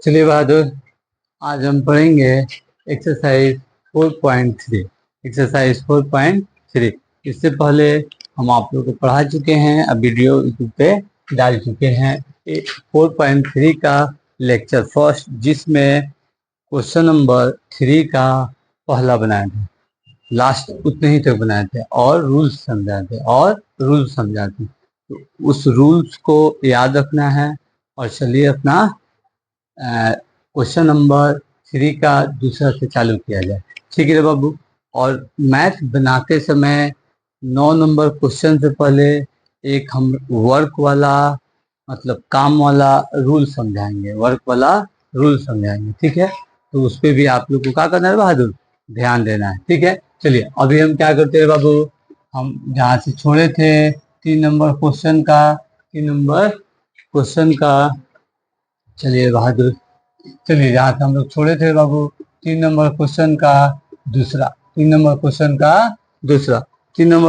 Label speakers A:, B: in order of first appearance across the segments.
A: चलिए बहादुर, आज हम पढ़ेंगे एक्सरसाइज 4.3। एक्सरसाइज 4.3 इससे पहले हम आप लोग को पढ़ा चुके हैं, अब वीडियो यूट्यूब पे डाल चुके हैं। 4.3 का लेक्चर फर्स्ट, जिसमें क्वेश्चन नंबर 3 का पहला बनाए थे, लास्ट उतने ही तक बनाए थे और रूल्स समझाए थे। तो उस रूल्स को याद रखना है। और चलिए अपना क्वेश्चन नंबर 3 का दूसरा से चालू किया जाए। ठीक है बाबू। और मैथ बनाते समय 9 नंबर क्वेश्चन से पहले एक हम वर्क वाला, मतलब काम वाला रूल समझाएंगे, ठीक है। तो उस पर भी आप लोग को क्या करना है बहादुर, ध्यान देना है। ठीक है, चलिए अभी हम क्या करते हैं बाबू, हम जहाँ से छोड़े थे 3 नंबर क्वेश्चन का, चलिए बहादुर, चलिए जहाँ से हम लोग छोड़े थे बाबू 3 नंबर क्वेश्चन का दूसरा, 3 नंबर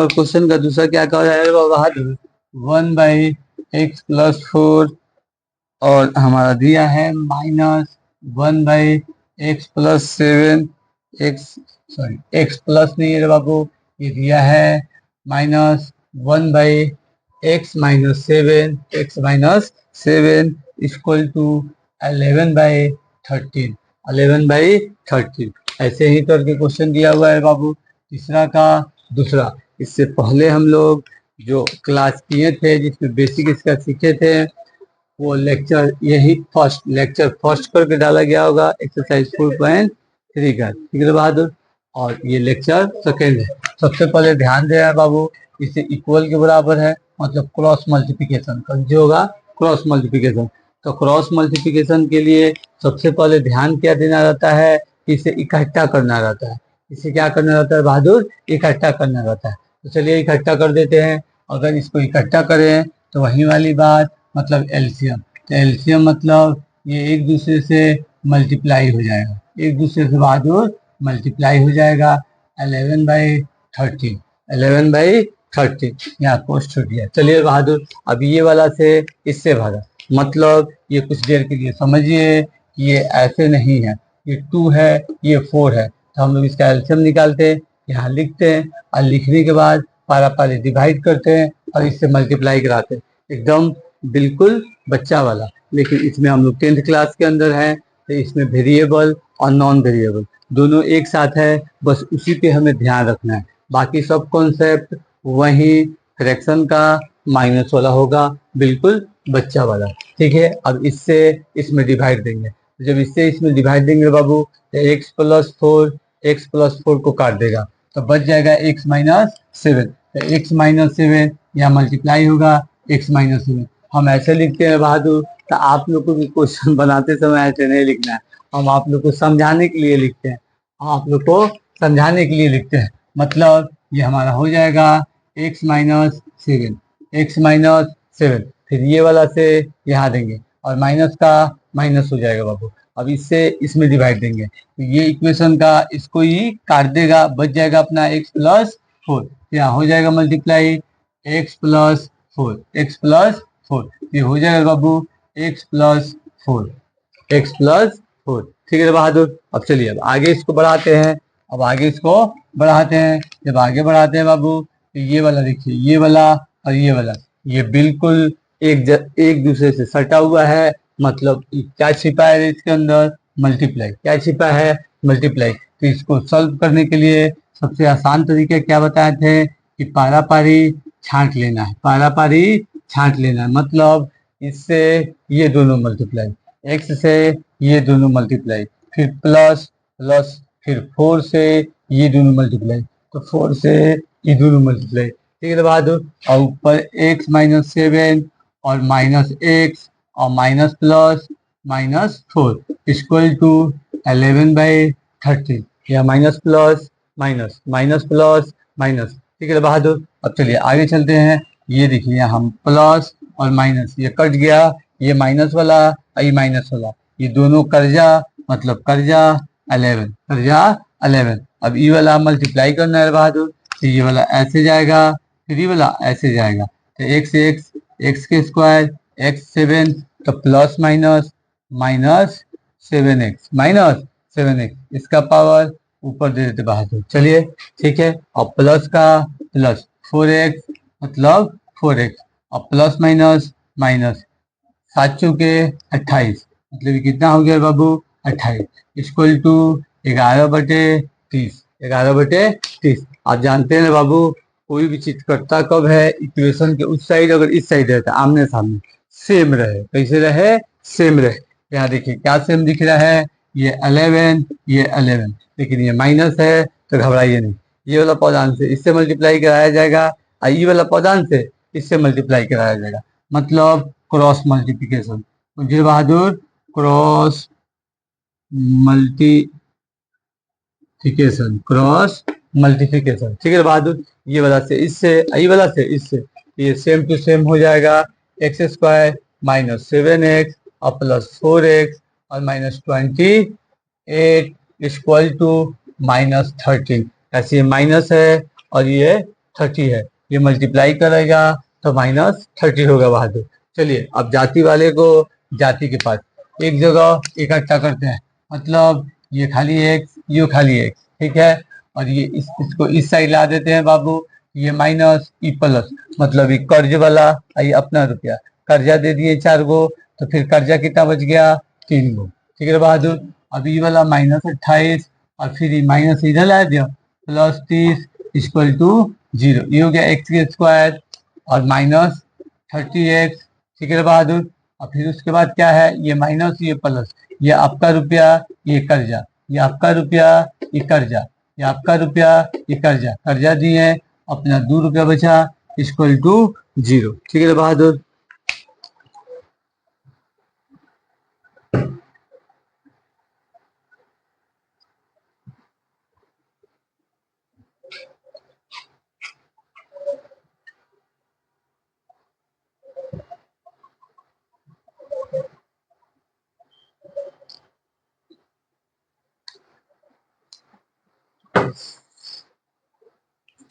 A: क्वेश्चन का दूसरा क्या कहा जाएगा बहादुर, 1/x+4 और हमारा दिया है -1/x+7, x प्लस नहीं है बाबू, ये दिया है -1/x-7 इक्वल टू 11/13। ऐसे ही करके क्वेश्चन दिया हुआ है बाबू, तीसरा का दूसरा। इससे पहले हम लोग जो क्लास किए थे, जिसमें बेसिक इसका सीखे थे, वो लेक्चर फर्स्ट करके डाला गया होगा एक्सरसाइज 4.3 का। ठीक है बहादुर। और ये लेक्चर सेकेंड है। सबसे पहले ध्यान देना बाबू, इसे इक्वल के बराबर है, मतलब क्रॉस मल्टीप्लिकेशन का जो होगा, क्रॉस मल्टीप्लिकेशन। तो क्रॉस मल्टीप्लिकेशन के लिए सबसे पहले ध्यान क्या देना रहता है, इसे इकट्ठा करना रहता है। इसे क्या करना रहता है बहादुर, इकट्ठा करना रहता है। तो चलिए इकट्ठा कर देते हैं। अगर इसको इकट्ठा करें तो वही वाली बात, मतलब एलसीएम। तो एलसीएम मतलब ये एक दूसरे से मल्टीप्लाई हो जाएगा, एक दूसरे से बहादुर मल्टीप्लाई हो जाएगा। 11/13 यहाँ पोस्ट छूट गया। चलिए बहादुर, अब ये वाला से इससे भागा, मतलब ये कुछ देर के लिए समझिए कि ये ऐसे नहीं है, ये 2 है, ये 4 है। तो हम लोग इसका एलसीएम निकालते हैं, यहाँ लिखते हैं, और लिखने के बाद पारा पारी डिवाइड करते हैं और इससे मल्टीप्लाई कराते हैं, एकदम बिल्कुल बच्चा वाला। लेकिन इसमें हम लोग 10th क्लास के अंदर हैं, तो इसमें वेरिएबल और नॉन वेरिएबल दोनों एक साथ है, बस उसी पे हमें ध्यान रखना है। बाकी सब कॉन्सेप्ट वही फ्रैक्शन का माइनस वाला होगा, बिल्कुल बच्चा वाला। ठीक है, अब इससे इसमें डिवाइड देंगे। जब इससे इसमें डिवाइड देंगे बाबू, तो x+4 को काट देगा, तो बच जाएगा x-7। तो x-7 यहाँ मल्टीप्लाई होगा, x-7 हम ऐसे लिखते हैं बहादुर। तो आप लोग को भी क्वेश्चन बनाते समय ऐसे नहीं लिखना है, हम आप लोग को समझाने के लिए लिखते हैं, मतलब ये हमारा हो जाएगा x-7, फिर ये वाला से यहाँ देंगे और माइनस का माइनस हो जाएगा बाबू। अब इससे इसमें डिवाइड देंगे, तो ये इक्वेशन का इसको ही काट देगा, बच जाएगा अपना x+4। यहाँ हो जाएगा मल्टीप्लाई x+4, ये हो जाएगा बाबू x+4। ठीक है बहादुर। अब चलिए अब आगे इसको बढ़ाते हैं, जब आगे बढ़ाते हैं बाबू, तो ये वाला देखिए, ये वाला और ये वाला, ये बिल्कुल एक दूसरे से सटा हुआ है, मतलब क्या छिपा है इसके अंदर, मल्टीप्लाई। क्या छिपा है, मल्टीप्लाई। तो इसको सॉल्व करने के लिए सबसे आसान तरीका क्या बताए थे कि पारा पारी छांट लेना है, मतलब इससे ये दोनों मल्टीप्लाई, x से ये दोनों मल्टीप्लाई, फिर प्लस, फिर 4 से ये दोनों मल्टीप्लाई, तो 4 से ये दोनों मल्टीप्लाई। ठीक है बहादुर। और ऊपर x-7 और -x और माइनस प्लस -4 इक्वल टू 11/13, या माइनस प्लस माइनस। ठीक है बहादुर। अब चलिए आगे चलते हैं। ये देखिए हम प्लस और माइनस, ये कट गया, ये माइनस वाला और ये माइनस वाला, ये दोनों कर्जा, मतलब कर्जा 11। अब ये वाला मल्टीप्लाई करना है बहादुर, तो ये वाला ऐसे जाएगा, फिर ये वाला ऐसे जाएगा, तो x के स्क्वायर x7 तो प्लस माइनस माइनस 7x इसका पावर ऊपर दे देते बाहर से। चलिए ठीक है, और प्लस का प्लस 4x मतलब 4x, और प्लस माइनस माइनस 7 चौके 28, मतलब ये कितना हो गया बाबू 28 इक्वल टू 11/30। 11/30 आप जानते हैं ना बाबू, कोई भी चीज करता कब है, इक्वेशन के उस साइड अगर इस साइड रहता आमने सामने सेम रहे, कैसे रहे, सेम रहे। यहाँ देखिए क्या सेम दिख रहा है, ये 11 ये 11, लेकिन ये माइनस है तो घबराइए नहीं, ये वाला पौधान से इससे मल्टीप्लाई कराया जाएगा और ये वाला पौधान से इससे मल्टीप्लाई कराया जाएगा, मतलब क्रॉस मल्टीप्लिकेशन। मुझे बहादुर क्रॉस मल्टीप्लिकेशन, क्रॉस मल्टीप्लिकेशन, ठीक है बहादुर। ये वाला से इससे, ये वाला से इससे, ये सेम टू सेम हो जाएगा। x² माइनस 7x और प्लस 4x और माइनस 28 इक्वल टू माइनस 13। ऐसे ये माइनस है और ये 30 है, ये मल्टीप्लाई करेगा तो माइनस 30 होगा बहादुर। चलिए अब जाति वाले को जाति के पास एक जगह इकट्ठा करते हैं, मतलब ये खाली x ये खाली x, ठीक है, और ये इसको इस साइड ला देते हैं बाबू, ये माइनस ई प्लस, मतलब ये कर्ज वाला, ये अपना रुपया, कर्जा दे दिए 4 गो, तो फिर कर्जा कितना बच गया 3 गो, ठीक है बहादुर। अब ये वाला माइनस 28 और फिर ये माइनस इधर ला दिया, प्लस 30 इक्वल टू 0, ये हो गया x² और माइनस 30x, ठीक है बहादुर। और फिर उसके बाद क्या है, ये माइनस ये प्लस, ये आपका रुपया ये कर्जा, ये आपका रुपया ये कर्जा, ये आपका रुपया ये कर्जा, कर्जा दिए अपना 2 रुपया बचा इक्वल टू 0, ठीक है बहादुर।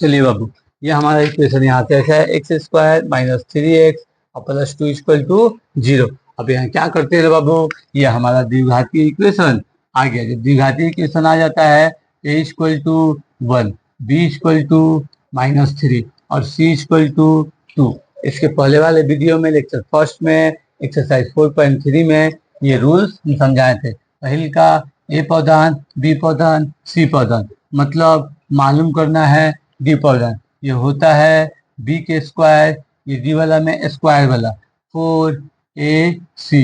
A: चलिए बाबू, ये हमारा इक्वेशन यहाँ से ऐसा है, x² माइनस 3x और प्लस 2 इक्वल टू 0। अब यहाँ क्या करते हैं बाबू, ये हमारा द्विघातीय इक्वेशन आ गया। जब द्विघातीय इक्वेशन आ जाता है, a equal to 1, b equal to -3 और c इक्वल टू 2। इसके पहले वाले वीडियो में लेक्चर फर्स्ट में एक्सरसाइज 4.3 में ये रूल्स हम समझाए थे। पहले का ए पौधान, बी पौधान, सी पौधान, मतलब मालूम करना है डी पौधान, ये होता है बी के स्क्वायर, ये डी वाला में स्क्वायर वाला 4ac।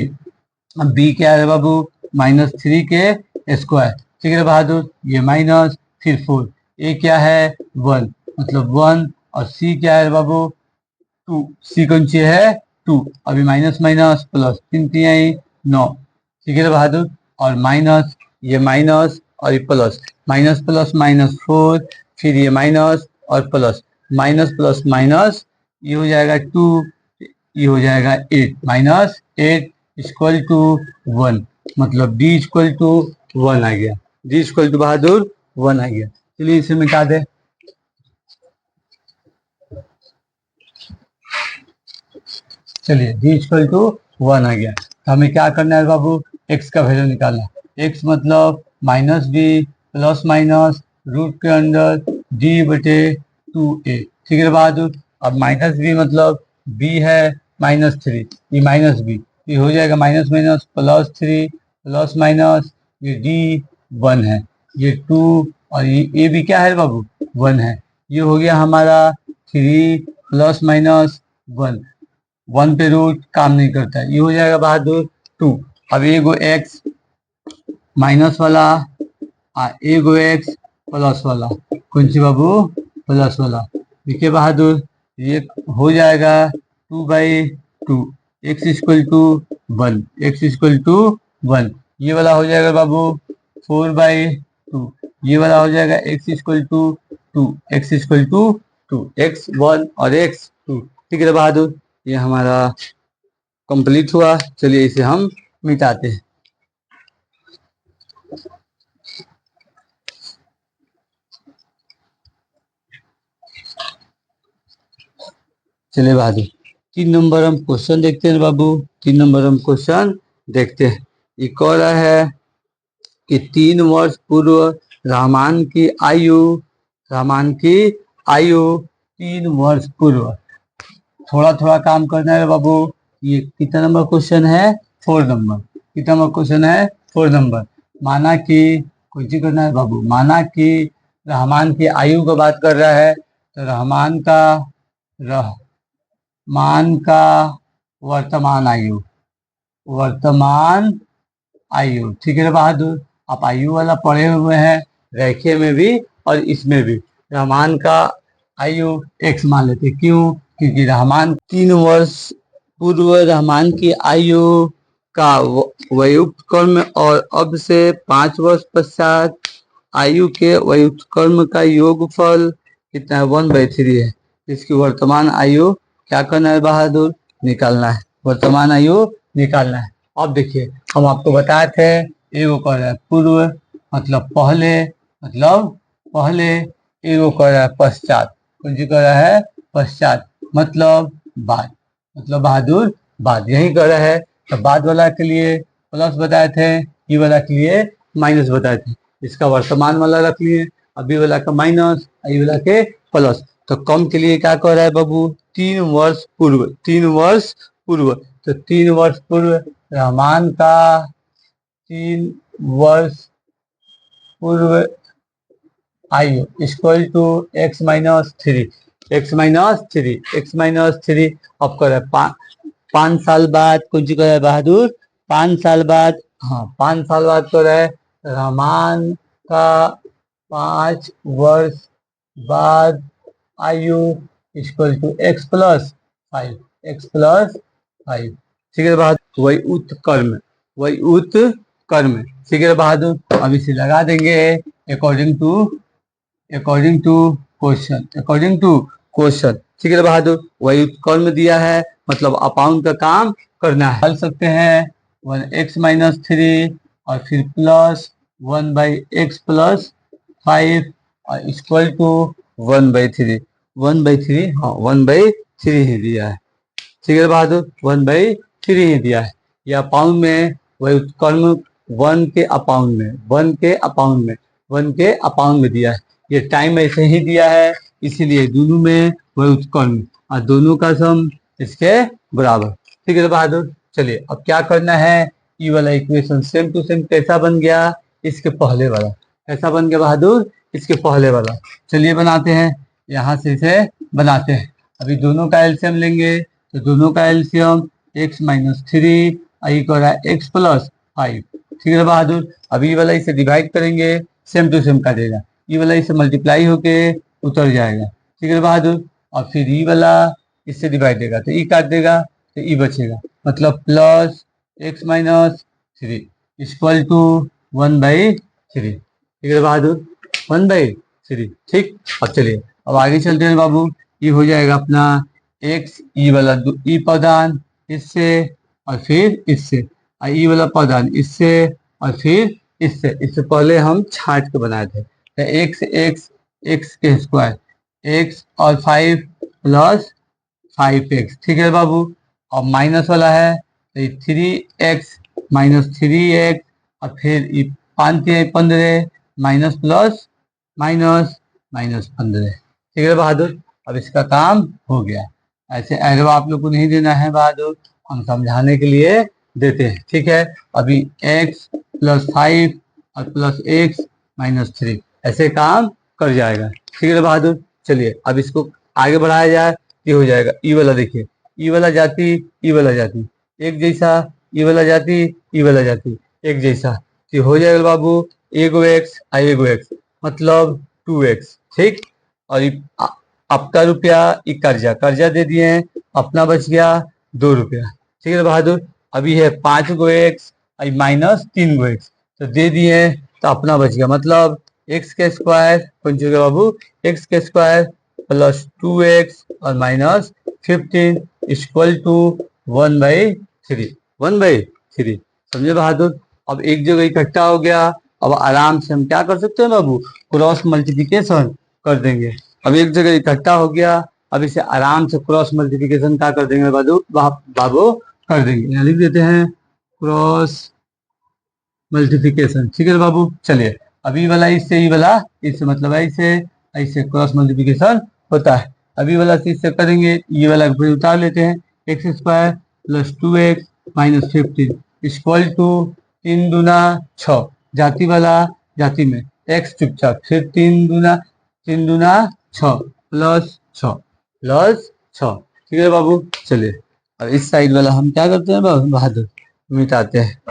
A: अब बी क्या है बाबू, -3 के स्क्वायर, ठीक है बहादुर, ये माइनस फिर 4, ए क्या है 1 मतलब 1, और सी क्या है बाबू 2, सी कौन सी है 2, अभी माइनस माइनस प्लस 3 3 9, ठीक है बहादुर, और माइनस ये माइनस और ये प्लस, माइनस प्लस -4, फिर ये माइनस और प्लस, माइनस प्लस माइनस, ये हो जाएगा 2, ये हो जाएगा 8, -8 इक्वल टू 1, मतलब d इक्वल टू 1 आ गया, d इक्वल टू बहादुर 1 आ गया। चलिए इसे मिटा दे, चलिए d इक्वल टू 1 आ गया। तो हमें क्या करना है बाबू, x का वैल्यू निकालना, x मतलब -b प्लस माइनस रूट के अंदर d/2a, ठीक है बहादुर। अब -b मतलब b है -3, ये -b, ये हो जाएगा minus minus plus 3 plus minus, ये d 1 है, ये 2, और ये a भी क्या है बाबू 1 है, ये हो गया हमारा 3 प्लस माइनस 1, 1 पे रूट काम नहीं करता है, ये हो जाएगा बहादुर 2। अब एगो x माइनस वाला एगो x प्लस वाला, कौन सी बाबू प्लस वाला, देखिए बहादुर ये हो जाएगा 2/2, x equal to 1, x equal to 1, ये वाला हो जाएगा बाबू 4/2, ये वाला हो जाएगा x equal to 2, x equal to 2, x1 और x2, ठीक है बहादुर। ये हमारा कंप्लीट हुआ, चलिए इसे हम मिटाते हैं। चलिए बहादुर 3 नंबर हम क्वेश्चन देखते हैं बाबू। 3 नंबर हम क्वेश्चन देखते हैं। ये कह रहा है कि 3 वर्ष पूर्व रहमान की आयु, रहमान की आयु 3 वर्ष पूर्व। थोड़ा थोड़ा काम करना है बाबू। ये कितना नंबर क्वेश्चन है? 4 नंबर। कितना नंबर क्वेश्चन है? 4 नंबर। माना कि कुछ ही करना है बाबू। माना कि रहमान की आयु की बात कर रहा है, तो रहमान का वर्तमान आयु, वर्तमान आयु, ठीक है बहादुर। आप आयु वाला पढ़े हुए हैं, रेखीय में भी और इसमें भी। रहमान का आयु x मान लेते। क्यों? क्योंकि रहमान 3 वर्ष पूर्व रहमान की आयु का वयुक्त कर्म और अब से 5 वर्ष पश्चात आयु के वयुक्त कर्म का योगफल कितना है? 1/3 है। इसकी वर्तमान आयु क्या करना है बहादुर? निकालना है। वर्तमान आयु निकालना है। अब देखिए, हम आपको बताए थे एगो कर रहा है पूर्व मतलब पहले, मतलब पहले, एगो कर रहा है पश्चात, कुछ कर रहा है पश्चात मतलब बाद, मतलब बहादुर बाद। यही कर रहा है। तो बाद वाला के लिए प्लस बताए थे, ई वाला के लिए माइनस बताए थे। इसका वर्तमान वाला रख लिए, अभी वाला का माइनस, आई वाला के प्लस। तो कम के लिए क्या कर रहा है बाबू? 3 वर्ष पूर्व। 3 वर्ष पूर्व, तो 3 वर्ष पूर्व रहमान का 3 वर्ष पूर्व आयु equal to x minus 3। x minus 3, x minus 3। अब कर 5 साल बाद कुछ कर है बहादुर? 5 साल बाद, हाँ 5 साल बाद कर है रहमान का 5 वर्ष बाद आयु equal to x plus 5, x plus 5, ठीक है बहादुर। वही उत कर्म, वही उत कर्म, ठीक है बहादुर। अब इसे लगा देंगे according to question, according to question, ठीक है बहादुर। वही कर्म दिया है, मतलब अपाउंड का काम करना है। हल सकते हैं 1x माइनस 3 और फिर प्लस 1/x प्लस 5 और इक्वल टू 1/3। 1/3, हाँ 1/3 ही दिया है, ठीक है बहादुर। 1/3 ही दिया है। या अपाउंड में वही कर्म 1 के अपाउंड में, 1 के अपाउंड में, 1 के अपाउंड में दिया है। ये टाइम ऐसे ही दिया है, इसीलिए दोनों में वही उत्कर्म और दोनों का सम इसके बराबर, ठीक है बहादुर। चलिए अब क्या करना है? ई वाला इक्वेशन सेम टू सेम कैसा बन गया? इसके पहले वाला कैसा बन गया बहादुर? इसके पहले वाला। चलिए बनाते हैं, यहाँ से इसे बनाते हैं। अभी दोनों का एलसीएम लेंगे, तो दोनों का एलसीएम x माइनस 3 आई को रहा है x प्लस 5, ठीक है बहादुर। अभी ये वाला इसे डिवाइड करेंगे, सेम टू सेम काटेगा। ये वाला इसे मल्टीप्लाई होके उतर जाएगा, ठीक है बहादुर। और फिर ई वाला इससे डिवाइड देगा तो ई काट देगा, तो ई बचेगा, मतलब plus x minus 3 equal to 1/3, ठीक है बहादुर। 1/3, ठीक। अब चलिए अब आगे चलते हैं बाबू। ये हो जाएगा अपना x, ई वाला ई पदान इससे और फिर इससे, और ई वाला पदान इससे और फिर इससे। इससे पहले हम छाट के बनाए थे। तो एक्स के स्क्वायर, एक्स और 5 प्लस 5x, ठीक है बाबू। और माइनस वाला है तो ये 3x माइनस 3x और फिर ये 5 15 माइनस प्लस माइनस माइनस 15, ठीक है बहादुर। अब इसका काम हो गया। ऐसे एरो आप लोग को नहीं देना है बहादुर, हम समझाने के लिए देते हैं, ठीक है। अभी x प्लस 5 और प्लस x माइनस 3 ऐसे काम कर जाएगा, ठीक है बहादुर। चलिए अब इसको आगे बढ़ाया जाए। ये हो जाएगा ई वाला, देखिए ई वाला जाति, ई वाला जाति एक जैसा, ई वाला जाति, ई वाला जाति एक जैसा। ये हो जाएगा बाबू एगो x और एगो x मतलब 2x, ठीक। और आपका रुपया ई कर्जा, कर्जा दे दिए हैं, अपना बच गया 2 रुपया, ठीक है बहादुर। अभी है 5 गो x और माइनस 3 गो x तो दे दिए तो अपना बच गया, मतलब x के स्क्वायर कौन सी बाबू? x के स्क्वायर प्लस 2x और माइनस 15 इक्वल टू 1/3, 1/3, समझे बहादुर। अब एक जगह इकट्ठा हो गया। अब आराम से हम क्या कर सकते हैं बाबू? क्रॉस मल्टीप्लिकेशन कर देंगे। अब एक जगह इकट्ठा हो गया, अब इसे आराम से क्रॉस मल्टीप्लिकेशन क्या कर देंगे बाबू कर देंगे। यहाँ लिख देते हैं क्रॉस मल्टीप्लिकेशन, ठीक है बाबू। चलिए अभी वाला इससे ही वाला इससे मतलब ऐसे ऐसे क्रॉस मल्टीप्लिकेशन होता है। अभी वाला से इससे करेंगे, ये वाला फिर उतार लेते हैं। X square plus 2x minus 15 equal to 3 दूना 6, जाति वाला जाति में x चुपचाप, फिर 3 दूना 6 प्लस 6 प्लस 6, ठीक है बाबू। चलिए अब इस साइड वाला हम क्या करते हैं बहादुर मिटाते हैं।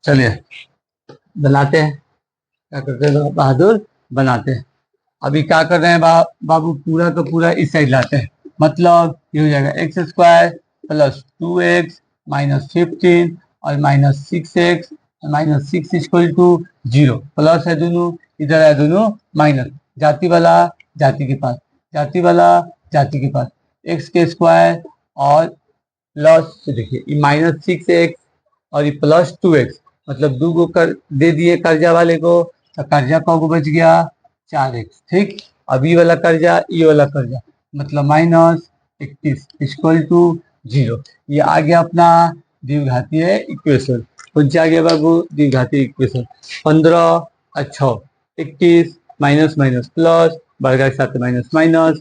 A: चलिए बनाते हैं, क्या करते हैं बहादुर बनाते हैं। अभी क्या कर रहे हैं बाबू पूरा का पूरा इस साइड लाते हैं, मतलब ये हो जाएगा x square plus 2x minus 15 और minus 6x minus 6 equal to 0, plus है दोनों, इधर है दोनों माइनस, जाति वाला जाति के पास, जाति वाला जाति के पास, एक्स के स्क्वायर और प्लस देखिए ये माइनस 6x और ये प्लस 2x, मतलब दो को कर दे दिए कर्जा वाले को, तो कर्जा को बच गया 4x, ठीक। अभी वाला कर्जा ये वाला कर्जा मतलब माइनस 31 इक्वल टू 0। ये आ गया अपना द्विघातीय इक्वेशन। कौन सा आ गया बाबू? द्विघातीय इक्वेशन। 15 और 6 21 माइनस माइनस प्लस वर्ग के साथ माइनस माइनस,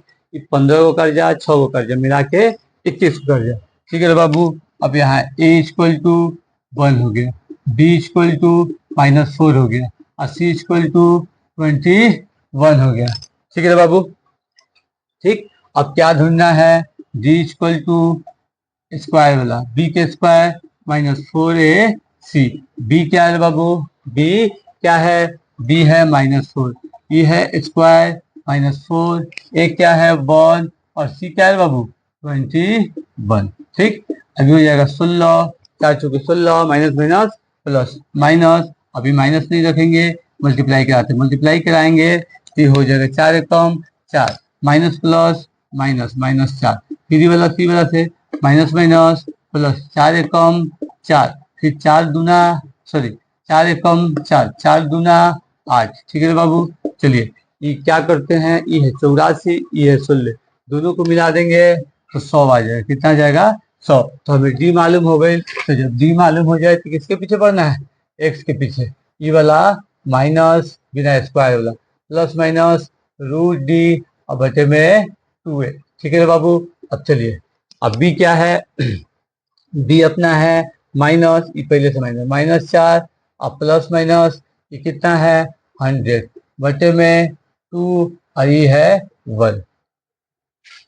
A: 15 को कर्जा 6 को कर्जा मिला के 21 को कर्जा, ठीक है बाबू। अब यहाँ a इक्वल टू 1 हो गया, b इक्वल टू माइनस 4 हो गया और c इक्वल टू 21 हो गया, ठीक है बाबू। ठीक, अब क्या ढूंढना है? d इक्वल टू स्क्वायर वाला b के स्क्वायर माइनस 4ac, b क्या है बाबू? b क्या है? b है माइनस 4, e है स्क्वायर माइनस 4, a क्या है 1 और c क्या है बाबू? 21, ठीक। अभी हो जाएगा 16, 4 चौके 16 माइनस माइनस प्लस माइनस, अभी माइनस नहीं रखेंगे, मल्टीप्लाई कराते, मल्टीप्लाई कराएंगे तो हो जाएगा 4 एकम 4 माइनस प्लस माइनस माइनस 4, फिर वाला सी वाला से माइनस माइनस प्लस 4 एकम 4, फिर 4 दूना 4 एकम 4, 4 दूना 8, ठीक है बाबू। चलिए ये क्या करते हैं, ये है 84, ये है 16, दोनों को मिला देंगे तो 100 आ जाएगा। कितना जाएगा? 100। तो हमें डी मालूम हो गई, तो जब डी मालूम हो जाए तो किसके पीछे पढ़ना है? एक्स के पीछे। ये वाला माइनस बिना स्क्वायर वाला प्लस माइनस रूट डी और बटे में 2a, ठीक है बाबू। अब चलिए अब बी क्या है? बी अपना है माइनस, ये पहले से माइनस माइनस 4 और प्लस माइनस ये कितना है 100 बटे में 2 और ये है 1,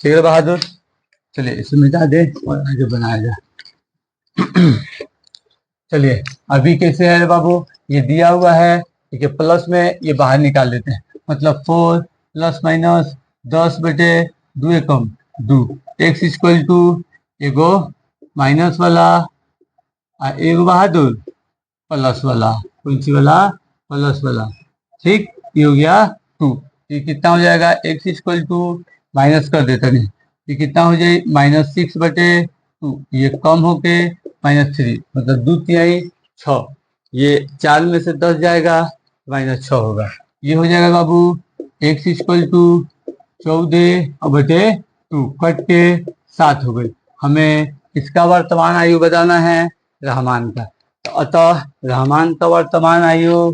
A: ठीक है बहादुर। चलिए इसे मिटा दे और आगे बनाया जाए। चलिए अभी कैसे है बाबू? ये दिया हुआ है, ठीक है, प्लस में ये बाहर निकाल लेते हैं, मतलब 4 प्लस माइनस 10 बटे 2 एकम 2, एक्स इक्वल टू एगो माइनस वाला और एगो बहादुर प्लस वाला, कौन सी वाला? प्लस वाला, ठीक। ये हो गया 2, ये कितना हो जाएगा? एक्स इक्वल टू माइनस कर देते हैं, ये कितना हो जाए माइनस 6 बटे 2, ये कम होके माइनस 3, मतलब 2 तिहाई 6, ये 4 में से 10 जाएगा माइनस 6 होगा, ये हो जाएगा बाबू एक्स इक्वल टू 14 और बटे 2 कट के 7 हो गई। हमें इसका वर्तमान आयु बताना है रहमान का, तो अतः रहमान का वर्तमान आयु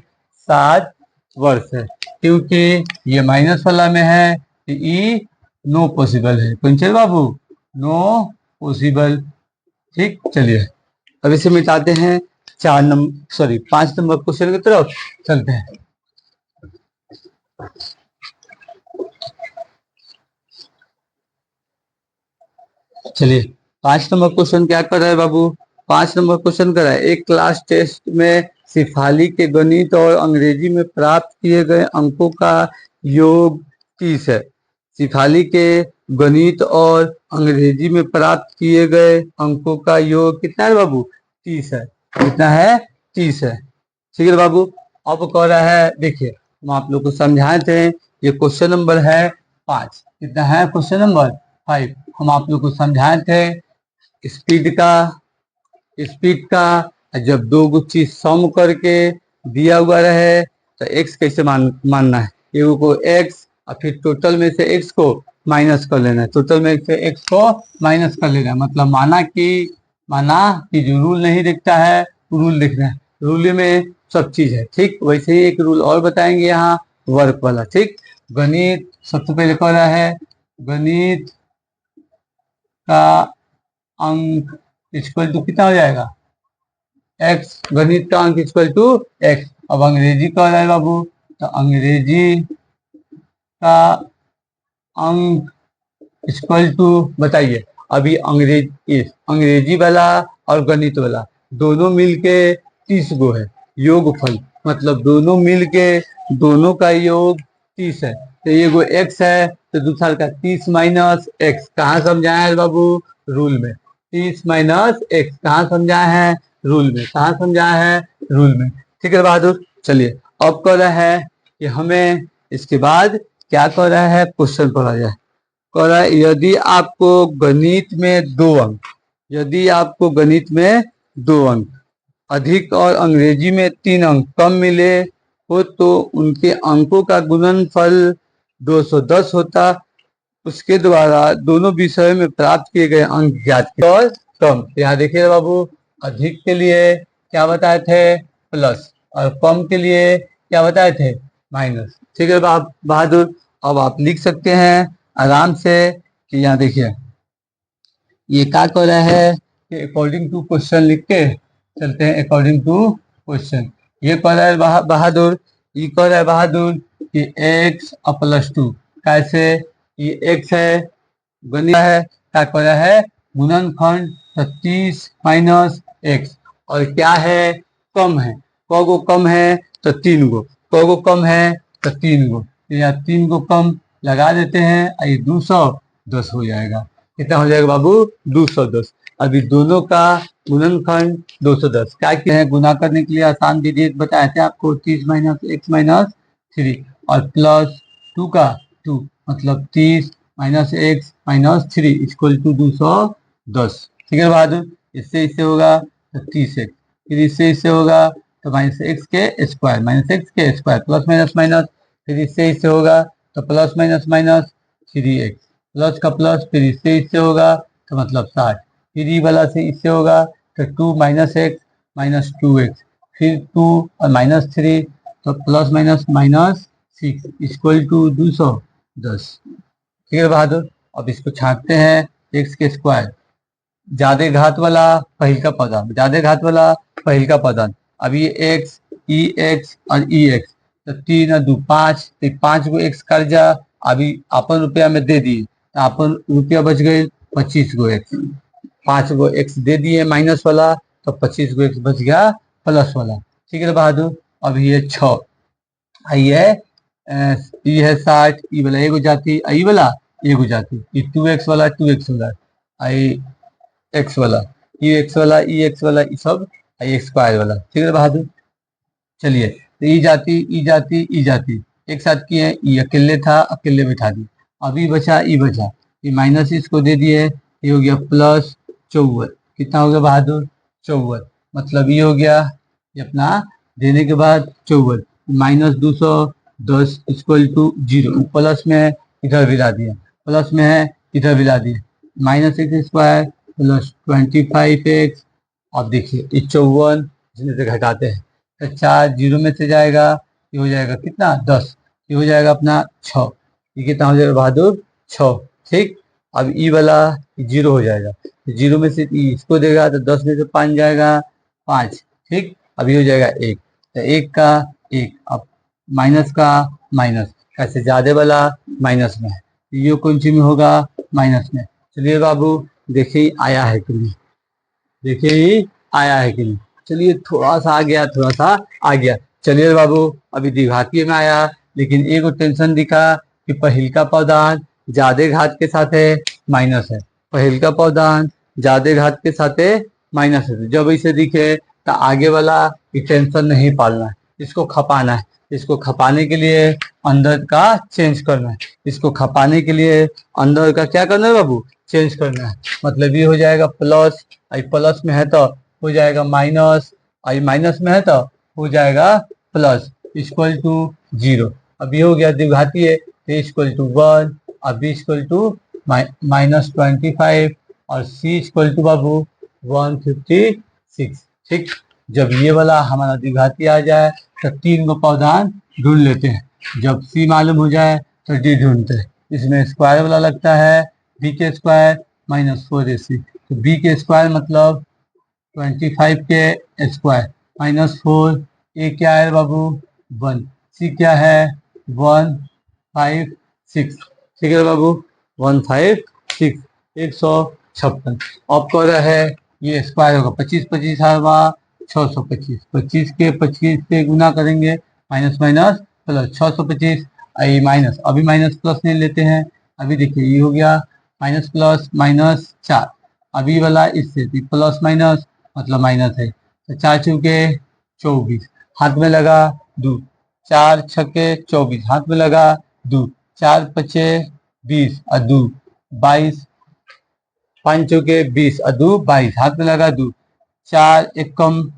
A: 7 वर्ष है, क्योंकि ये माइनस वाला में है तो ई नो पॉसिबल है, कौन से बाबू? नो पॉसिबल, ठीक। चलिए अब इसे मिटाते हैं 5 नंबर क्वेश्चन की तरफ चलते हैं। चलिए 5 नंबर क्वेश्चन क्या कर रहा है बाबू? 5 नंबर क्वेश्चन कर रहा है, एक क्लास टेस्ट में सिफाली के गणित और अंग्रेजी में प्राप्त किए गए अंकों का योग 30 है। सिफाली के गणित और अंग्रेजी में प्राप्त किए गए अंकों का योग कितना है बाबू? 30 है। कितना है? 30 है, ठीक है बाबू। अब कह रहा है, देखिए हम आप लोग को समझाए थे, ये क्वेश्चन नंबर है 5, कितना है? क्वेश्चन नंबर 5 हम आप लोग को समझाए थे स्पीड का स्पीड का। जब दो चीज सम करके दिया हुआ रहे तो एक्स कैसे मानना है, एगो को एक्स और फिर टोटल में से एक्स को माइनस कर लेना है, टोटल में से एक्स को माइनस कर लेना है। मतलब माना कि जो रूल नहीं दिखता है रूल दिखना है, रूल में सब चीज है। ठीक, वैसे ही एक रूल और बताएंगे यहाँ वर्क वाला। ठीक, गणित सबसे पहले कह रहा है गणित का अंक इक्वल टू कितना हो जाएगा, एक्स। गणित का अंक इक्वल टू एक्स। अब अंग्रेजी कह रहा है बाबू, तो अंग्रेजी का अंक इक्वल टू, बताइए अभी अंग्रेजी वाला और गणित वाला दोनों मिलके 30 गो है योगफल, मतलब दोनों मिलके दोनों का योग 30 है। तो ये गो एक्स है तो दूसरा का 30 माइनस एक्स, कहाँ समझाया है बाबू, रूल में। 30 माइनस एक्स कहाँ समझाया है, रूल में। कहाँ समझाया है, रूल में। ठीक है बहादुर, चलिए अब कह रहा है कि हमें इसके बाद क्या कह रहा है, क्वेश्चन पढ़ा जाए। कह रहा है यदि आपको गणित में 2 अंक अधिक और अंग्रेजी में 3 अंक कम मिले हो तो उनके अंकों का गुणनफल 210 होता। उसके द्वारा दोनों विषयों में प्राप्त किए गए अंक ज्ञात किए और कम। यहाँ देखिए बाबू, अधिक के लिए क्या बताए थे, प्लस, और कम के लिए क्या बताए थे, माइनस। ठीक है बहादुर, अब आप लिख सकते हैं आराम से कि यहाँ देखिए ये क्या कह रहा है कि अकॉर्डिंग टू क्वेश्चन लिख के चलते हैं। अकॉर्डिंग टू क्वेश्चन ये कह रहा है बहादुर, ये कह रहा है बहादुर कि एक्स और प्लस 2 कैसे, ये एक्स है, गणित है, क्या कह रहा है, गुणनखंड 36 माइनस एक्स, और क्या है, कम है। क गो कम है तो 3 गो, क गो कम है तो 3 गो, यहाँ 3 गो कम लगा देते हैं, ये 210 हो जाएगा। कितना हो जाएगा बाबू, 210। अभी दोनों का गुणनखंड 210 क्या किया है, गुना करने के लिए आसान विधि बताए थे आपको, 30 माइनस एक्स माइनस 3 और प्लस 2 का 2, मतलब 30 minus x minus 3 equal to 210। ठीक है बहादुर, इससे इससे होगा तो 30x, फिर इससे होगा तो माइनस एक्स के स्क्वायर प्लस माइनस माइनस, फिर इससे होगा तो plus minus minus 3x, plus का प्लस, फिर इससे होगा तो मतलब 60, फिर ई वाला से इससे होगा तो 2 माइनस एक्स माइनस 2x, फिर 2 और माइनस 3 तो plus minus minus 6 equal to 210। ठीक है बहादुर, अब इसको छांटते हैं, एक्स के स्क्वायर, ज्यादा घात वाला पहिल का पदार्थ, ज्यादा घात वाला पहिल का पदार्थ। अब ये एक्स, ई एक्स और ई एक्स, तो 3 और 2 5, तो 5 गो एक्स कर्जा अभी अपन रुपया में दे दिए, तो अपन रुपया बच गए 25 गो एक्स, 5 गो एक्स दे दिए माइनस वाला तो 25 गो एक्स बच गया प्लस वाला। ठीक है बहादुर, अब ये 6, आई है ई है 60, ई वाला एगो जाती, आई वाला एगो जाती, ई 2x वाला 2x वाला, आई एक्स वाला, ई एक्स वाला, ई सब आई एक्स स्क्वायर वाला। ठीक है बहादुर, चलिए तो ई जाती एक साथ किए, ई अकेले था अकेले बैठा दी, अब ई बचा, ये माइनस इसको दे दिए, ये हो गया प्लस 54। कितना हो गया बहादुर, 54, मतलब ये हो गया, ये अपना देने के बाद 54 माइनस 210 इक्वल टू 0, प्लस में है इधर भी ला दिया, प्लस में है इधर भी ला दिया, minus x square plus 25x। अब देखिए ये 54 इसमें से घटाते हैं तो 4 जीरो में से जाएगा, ये हो जाएगा कितना 10, ये हो जाएगा अपना 6, ये कितना हो जाएगा बहादुर 6। ठीक, अब ई वाला 0 हो जाएगा, जीरो में से इसको देगा तो 10 में से 5 जाएगा 5। ठीक, अब ये हो जाएगा 1, तो 1 का 1, अब माइनस का माइनस, ऐसे ज्यादा वाला माइनस में है, ये कौन सी में होगा, माइनस में। चलिए बाबू देखिए आया है कि नहीं, देखिए आया है कि नहीं। चलिए थोड़ा सा आ गया, थोड़ा सा आ गया। चलिए बाबू अभी द्विघातीय में आया, लेकिन एक टेंशन दिखा कि पहिल का पदार्थ ज्यादा घात के साथ है माइनस है, पहिल का पदार्थ ज्यादा घात के साथ है माइनस है। जब इसे दिखे तो आगे वाला टेंशन नहीं पालना है, इसको खपाना है, इसको खपाने के लिए अंदर का चेंज करना है, इसको खपाने के लिए अंदर का क्या करना है बाबू, चेंज करना है। मतलब ये हो जाएगा प्लस, प्लस में है तो हो जाएगा माइनस, और माइनस में है तो हो जाएगा प्लस, इक्वल टू 0। अब ये हो गया द्विघातीय, तो इक्वल टू 1, और बी इक्वल टू -25 और सी इक्वल टू बाबू 156। ठीक, जब ये वाला हमारा द्विघाती आ जाए तो 3 को पावधान ढूंढ लेते हैं। जब सी मालूम हो जाए तो डी ढूंढते हैं। इसमें स्क्वायर वाला लगता है बी के स्क्वायर -4ac, तो बी के स्क्वायर मतलब 25 के स्क्वायर -4, ए क्या है बाबू 1, सी क्या है 156। ठीक है बाबू 156, 156। अब कह रहा है ये स्क्वायर होगा 25 25 हरवा 625, 25 के 25 से गुना करेंगे, माइनस माइनस प्लस 625, आई माइनस, अभी माइनस प्लस नहीं लेते हैं। अभी देखिए ये हो गया माइनस प्लस -4, अभी वाला इससे प्लस माइनस मतलब माइनस है, तो 4 चौके 24, हाथ में लगा 2, 4 छक्के 24, हाथ में लगा 2, 4 पचे 20 और 2 22, 5 चौके 20 और 2 22, हाथ में लगा 2, 4 एक कम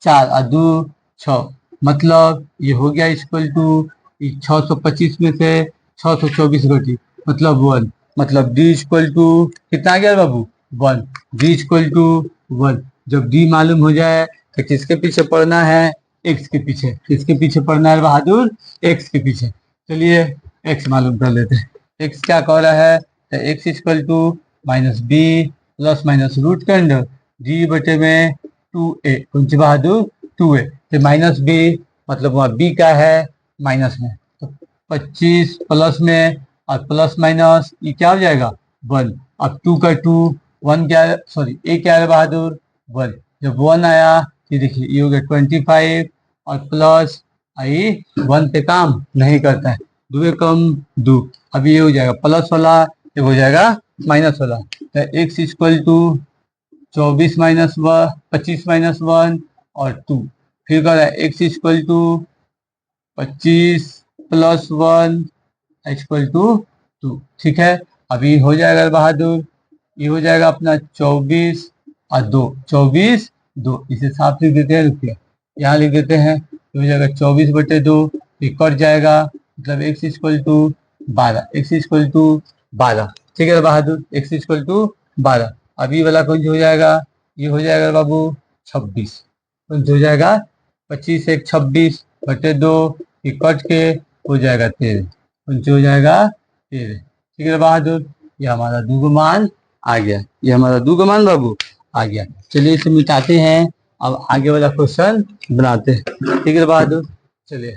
A: 4 और 2 6, मतलब ये हो गया इक्वल टू 625 में से 624 घटी मतलब 1, मतलब डी इक्वल टू कितना आ गया बाबू 1, डी इक्वल टू 1। जब डी मालूम हो जाए तो किसके पीछे पढ़ना है, एक्स के पीछे। किसके पीछे पढ़ना है बहादुर, एक्स के पीछे। चलिए एक्स मालूम कर लेते हैं। एक्स क्या कह रहा है, तो x equal to -b plus minus root के अंदर डी बटे में 2a, कौन सी बहादुर 2a, तो -b मतलब वहाँ b क्या है माइनस में, तो 25 प्लस में और प्लस माइनस ये क्या हो जाएगा 1, अब 2 का 2, 1 क्या है, सॉरी ए क्या है बहादुर 1, जब 1 आया ये देखिए ये हो गया 25 और प्लस आई 1 पे काम नहीं करता है, 2 कम 2, अब ये हो जाएगा प्लस वाला, ये हो जाएगा माइनस वाला, तो x equal to 24 minus 25 minus 1 और 2, फिर कर रहा है x equal to 25 plus 1 equal to 2। ठीक है, अभी हो जाएगा बहादुर, ये हो जाएगा अपना 24 और 2, 24 2, इसे साफ लिख देते हैं, रुकिए यहाँ लिख देते हैं, ये हो जाएगा 24 बटे 2, ये कट जाएगा, मतलब x equal to 12, x equal to 12। ठीक है बहादुर, एक्स इक्वल टू 12। अभी वाला कौन सा हो जाएगा, ये हो जाएगा बाबू 26, कौन सा हो जाएगा 25 एक 26 बटे 2, ये कट के हो जाएगा 13, कौन सा हो जाएगा 13। ठीक है बहादुर, ये हमारा दुगुमान आ गया, ये हमारा दुगुमान बाबू आ गया। चलिए इसे मिटाते हैं, अब आगे वाला क्वेश्चन बनाते हैं। ठीक है बहादुर, चलिए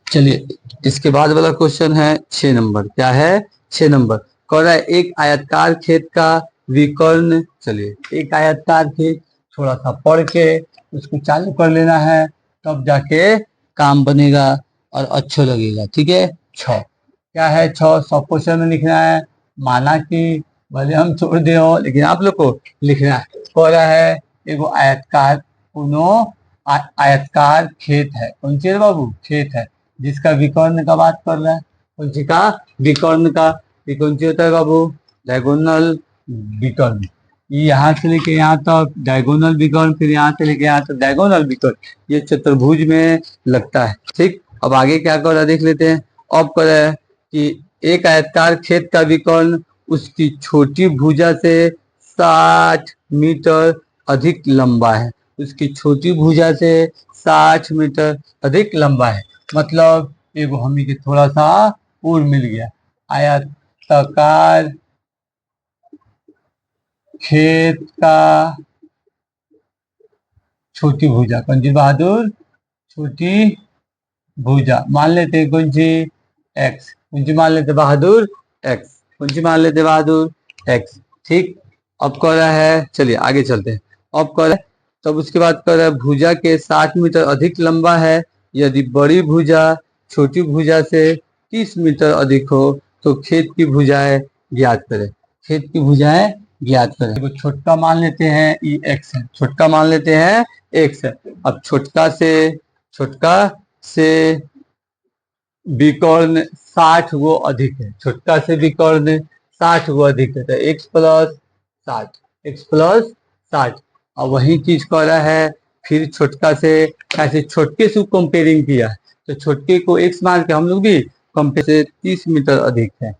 A: चलिए इसके बाद वाला क्वेश्चन है 6 नंबर। क्या है 6 नंबर, कह रहा है एक आयतकार खेत का विकर्ण। चलिए एक आयतकार खेत थोड़ा सा पढ़ के उसको चालू कर लेना है, तब जाके काम बनेगा और अच्छा लगेगा। ठीक है, 6 क्या है, 6 सब क्वेश्चन में लिखना है, माना कि भले हम छोड़ दे हो लेकिन आप लोग को लिखना है। कह रहा है एगो आयतकार आयतकार खेत है, कौन सी है बाबू खेत है, जिसका विकर्ण का बात कर रहा है, कौन सी का विकर्ण का, ये कौन सी होता है बाबू डायगोनल विकर्ण, ये यहाँ से लेके यहाँ तक डायगोनल विकर्ण, फिर यहाँ से लेके यहाँ तक डायगोनल विकर्ण, ये चतुर्भुज में लगता है। ठीक, अब आगे क्या कर रहा है देख लेते हैं। अब कर रहा है कि एक आयतकार खेत का विकर्ण उसकी छोटी भुजा से 60 मीटर अधिक लंबा है, उसकी छोटी भुजा से 60 मीटर अधिक लंबा है, मतलब एगो हमें के थोड़ा सा और मिल गया। आयताकार खेत का छोटी भुजा, कौन सी बहादुर छोटी भुजा मान लेते हैं, कौन सी एक्स, कौन सी मान लेते बहादुर एक्स, कौन सी मान लेते बहादुर एक्स। ठीक, अब कह रहा है, चलिए आगे चलते हैं। अब कह रहा है, तब उसके बाद कह रहा है भुजा के 60 मीटर अधिक लंबा है, यदि बड़ी भुजा छोटी भुजा से 30 मीटर अधिक हो तो खेत की भुजाएं ज्ञात करें। खेत की भुजाएं ज्ञात करें। तो छोटका मान लेते हैं ई एक्स है, छोटका मान लेते हैं एक्स है। अब छोटका से छोटका से विकर्ण 60 गो अधिक है, छोटका से विकर्ण 60 गो अधिक है, तो x प्लस 60 और वही चीज कह रहा है फिर छोटका से, कैसे छोटके से कंपेयरिंग किया है, तो छोटके को x मान के हम लोग भी कंपेयर से 30 मीटर अधिक है।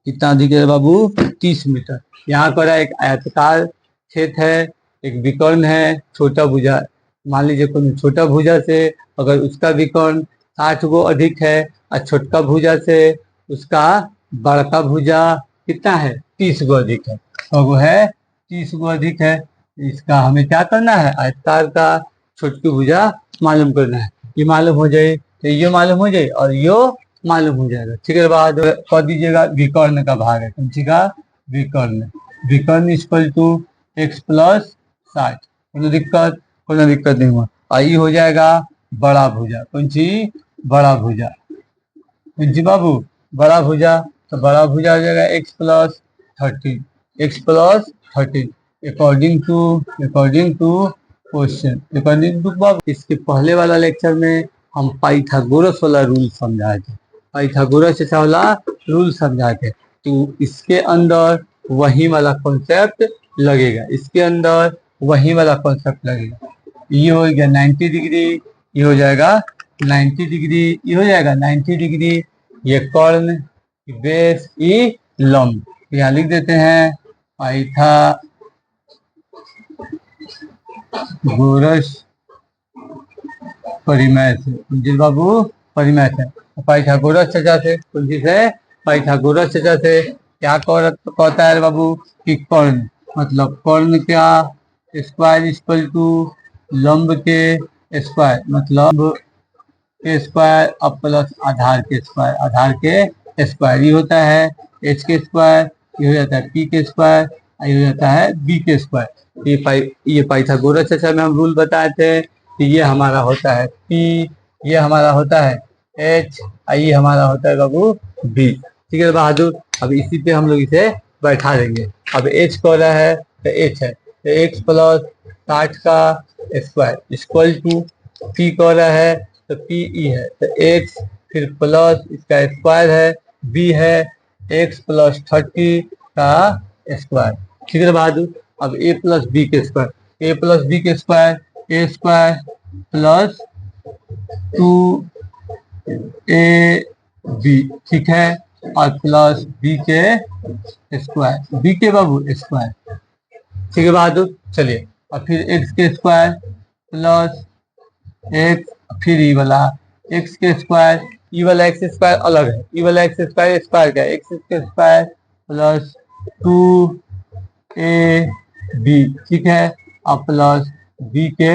A: कितना अधिक है बाबू? 30 मीटर। यहाँ पर एक आयताकार क्षेत्र है, एक विकर्ण है छोटा भुजा, मान लीजिए कोई छोटा भुजा से अगर उसका विकर्ण 60 गो अधिक है और छोटका भुजा से उसका बड़का भुजा कितना है? 30 गो अधिक है, तो वो है 30 गो अधिक है। इसका हमें क्या करना है? आयताकार का छोटकी भुजा मालूम करना है। ये मालूम हो जाए तो ये मालूम हो जाए और यो मालूम हो जाएगा। ठीक है, बाद कह दीजिएगा विकर्ण का भाग है, कौन सी का? विकर्ण इक्वल टू x प्लस 60। कोनो दिक्कत नहीं हुआ। आई हो जाएगा बड़ा भुजा, कौन सी? बड़ा भुजा, कौन सी बाबू? बड़ा भुजा। तो बड़ा भुजा हो जाएगा x plus 13 according to question, according to बाबू। इसके पहले वाला लेक्चर में हम पाइथागोरस वाला रूल समझाए थे, पाइथागोरस वाला रूल समझाए थे, तो इसके अंदर वही वाला कॉन्सेप्ट लगेगा, इसके अंदर वही वाला कॉन्सेप्ट लगेगा। ये हो गया 90 डिग्री, ये हो जाएगा 90 डिग्री, ये हो जाएगा 90 डिग्री, ये कर्ण, बेस, ये लंब। यहाँ लिख देते हैं पाइथागोरस परिमेय से, बाबू परिमेय से, पाइथागोरस चर्चा से, कौन चीज है? पाइथागोरस चर्चा से क्या कहता है बाबू कि कर्ण, मतलब कर्ण क्या? स्क्वायर इक्वल टू लंब के स्क्वायर, मतलब के स्क्वायर अब प्लस आधार के स्क्वायर, ये होता है h के स्क्वायर, ये हो जाता है p के स्क्वायर, ये हो जाता है b के स्क्वायर। ये पाइथागोरस चर्चा में हम रूल बताए थे कि ये हमारा होता है p, ये हमारा होता है h, ये हमारा होता है बाबू b। ठीक है बहादुर, अब इसी पे हम लोग इसे बैठा देंगे। अब h कह रहा है तो h है तो x प्लस 60 का स्क्वायर इक्वल टू p कह रहा है तो p e है तो x, फिर प्लस इसका स्क्वायर है b है x प्लस 30 का स्क्वायर। ठीक है बहादुर, अब a प्लस b के square, a square plus 2ab, ठीक है, और प्लस b के स्क्वायर, b के बाबू स्क्वायर। ठीक है बहादुर, चलिए और फिर x के स्क्वायर प्लस x, फिर ई वाला x के स्क्वायर, ई वाला x स्क्वायर अलग है, ई वाला x स्क्वायर स्क्वायर क्या है? x के स्क्वायर प्लस 2ab, ठीक है, और प्लस b के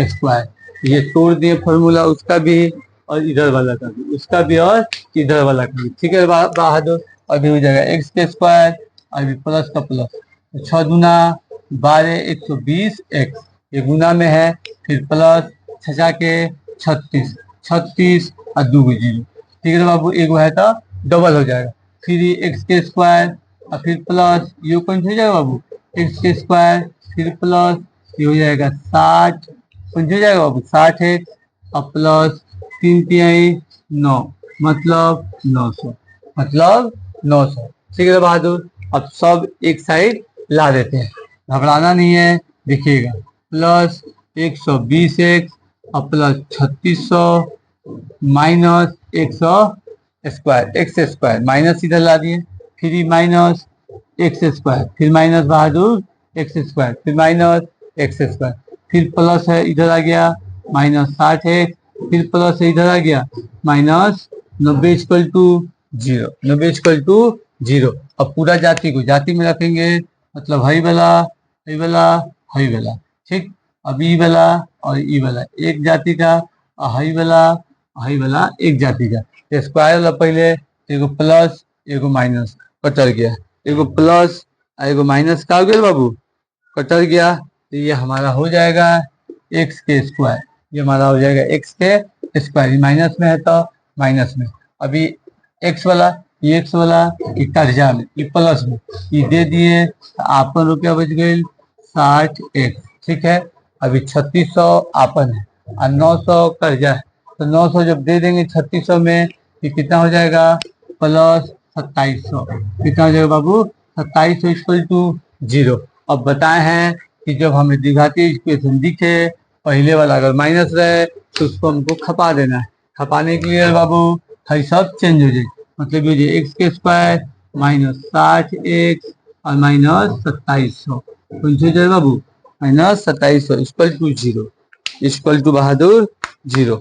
A: स्क्वायर। ये तोड़ दिए फॉर्मूला, उसका भी और इधर वाला का भी, उसका भी और इधर वाला का भी। ठीक है बहादुर, अभी हो जाएगा x के स्क्वायर अभी प्लस का प्लस, 6 दूना 12, 120 x, ये गुना में है, फिर प्लस 6 के 36 और 2 0। ठीक है बाबू, एक है तो डबल हो जाएगा, फिर ये x के स्क्वायर और फिर प्लस ये कौन हो जाएगा बाबू? x के स्क्वायर फिर प्लस ये हो जाएगा 60, कौन हो जाएगा बाबू? 60 है और प्लस 3 तिहाई 9, मतलब 900। ठीक है बहादुर, अब सब एक साइड ला देते हैं, घबराना नहीं है। देखिएगा प्लस 120x और plus 3600 minus 100 square, x square minus इधर ला दिए, फिर माइनस x स्क्वायर, फिर माइनस बहादुर x स्क्वायर, फिर माइनस x स्क्वायर, फिर प्लस है इधर आ गया माइनस 60 है, फिर प्लस है इधर आ गया माइनस 90 इक्वल टू 0। अब पूरा जाति को जाति में रखेंगे, मतलब हई वाला, ठीक। अब ई वाला और ई वाला एक जाति का, और हई वाला एक जाति का। स्क्वायर वाला पहले एगो प्लस एगो माइनस कटल गया, एगो प्लस एगो माइनस का हो गया बाबू, कटल गया, तो ये हमारा हो जाएगा एक्स के स्क्वायर, ये हमारा हो जाएगा एक्स के स्क्वायर, माइनस में है तो माइनस में। अभी एक्स वाला ये कर्जा में, ये प्लस में, ये दे दिए तो आपन रुपया बच गई 60x, ठीक है। अभी 3600 आपन है और 900 कर्जा है, तो 900 जब दे देंगे 3600 में, ये कितना हो जाएगा प्लस 2700। कितना हो जाएगा बाबू 2700 इक्वल टू 0। अब बताए हैं कि जब हमें द्विघातीय इक्वेशन दिखे पहले वाला अगर माइनस रहे तो उसको हमको खपा देना है। खपाने के लिए बाबू हर सब चेंज हो जाए, मतलब ये एक्स के स्क्वायर माइनस 60x और माइनस 2700 जाए बाबू minus 2700 equal to 0, equal to बहादुर 0।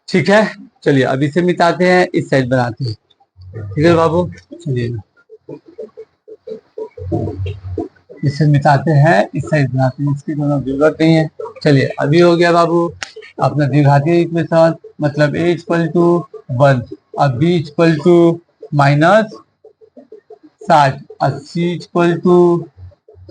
A: ठीक है, चलिए अब इसे मिटाते हैं, इस साइड बनाते हैं। ठीक है बाबू, चलिए इसे मिटाते हैं, इस साइड बनाते हैं, इसकी दोनों जरूरत नहीं है। चलिए अभी हो गया बाबू अपना द्विघातीय इक्वेशन, मतलब a इक्वल टू 1 और b इक्वल टू माइनस 60 और c इक्वल टू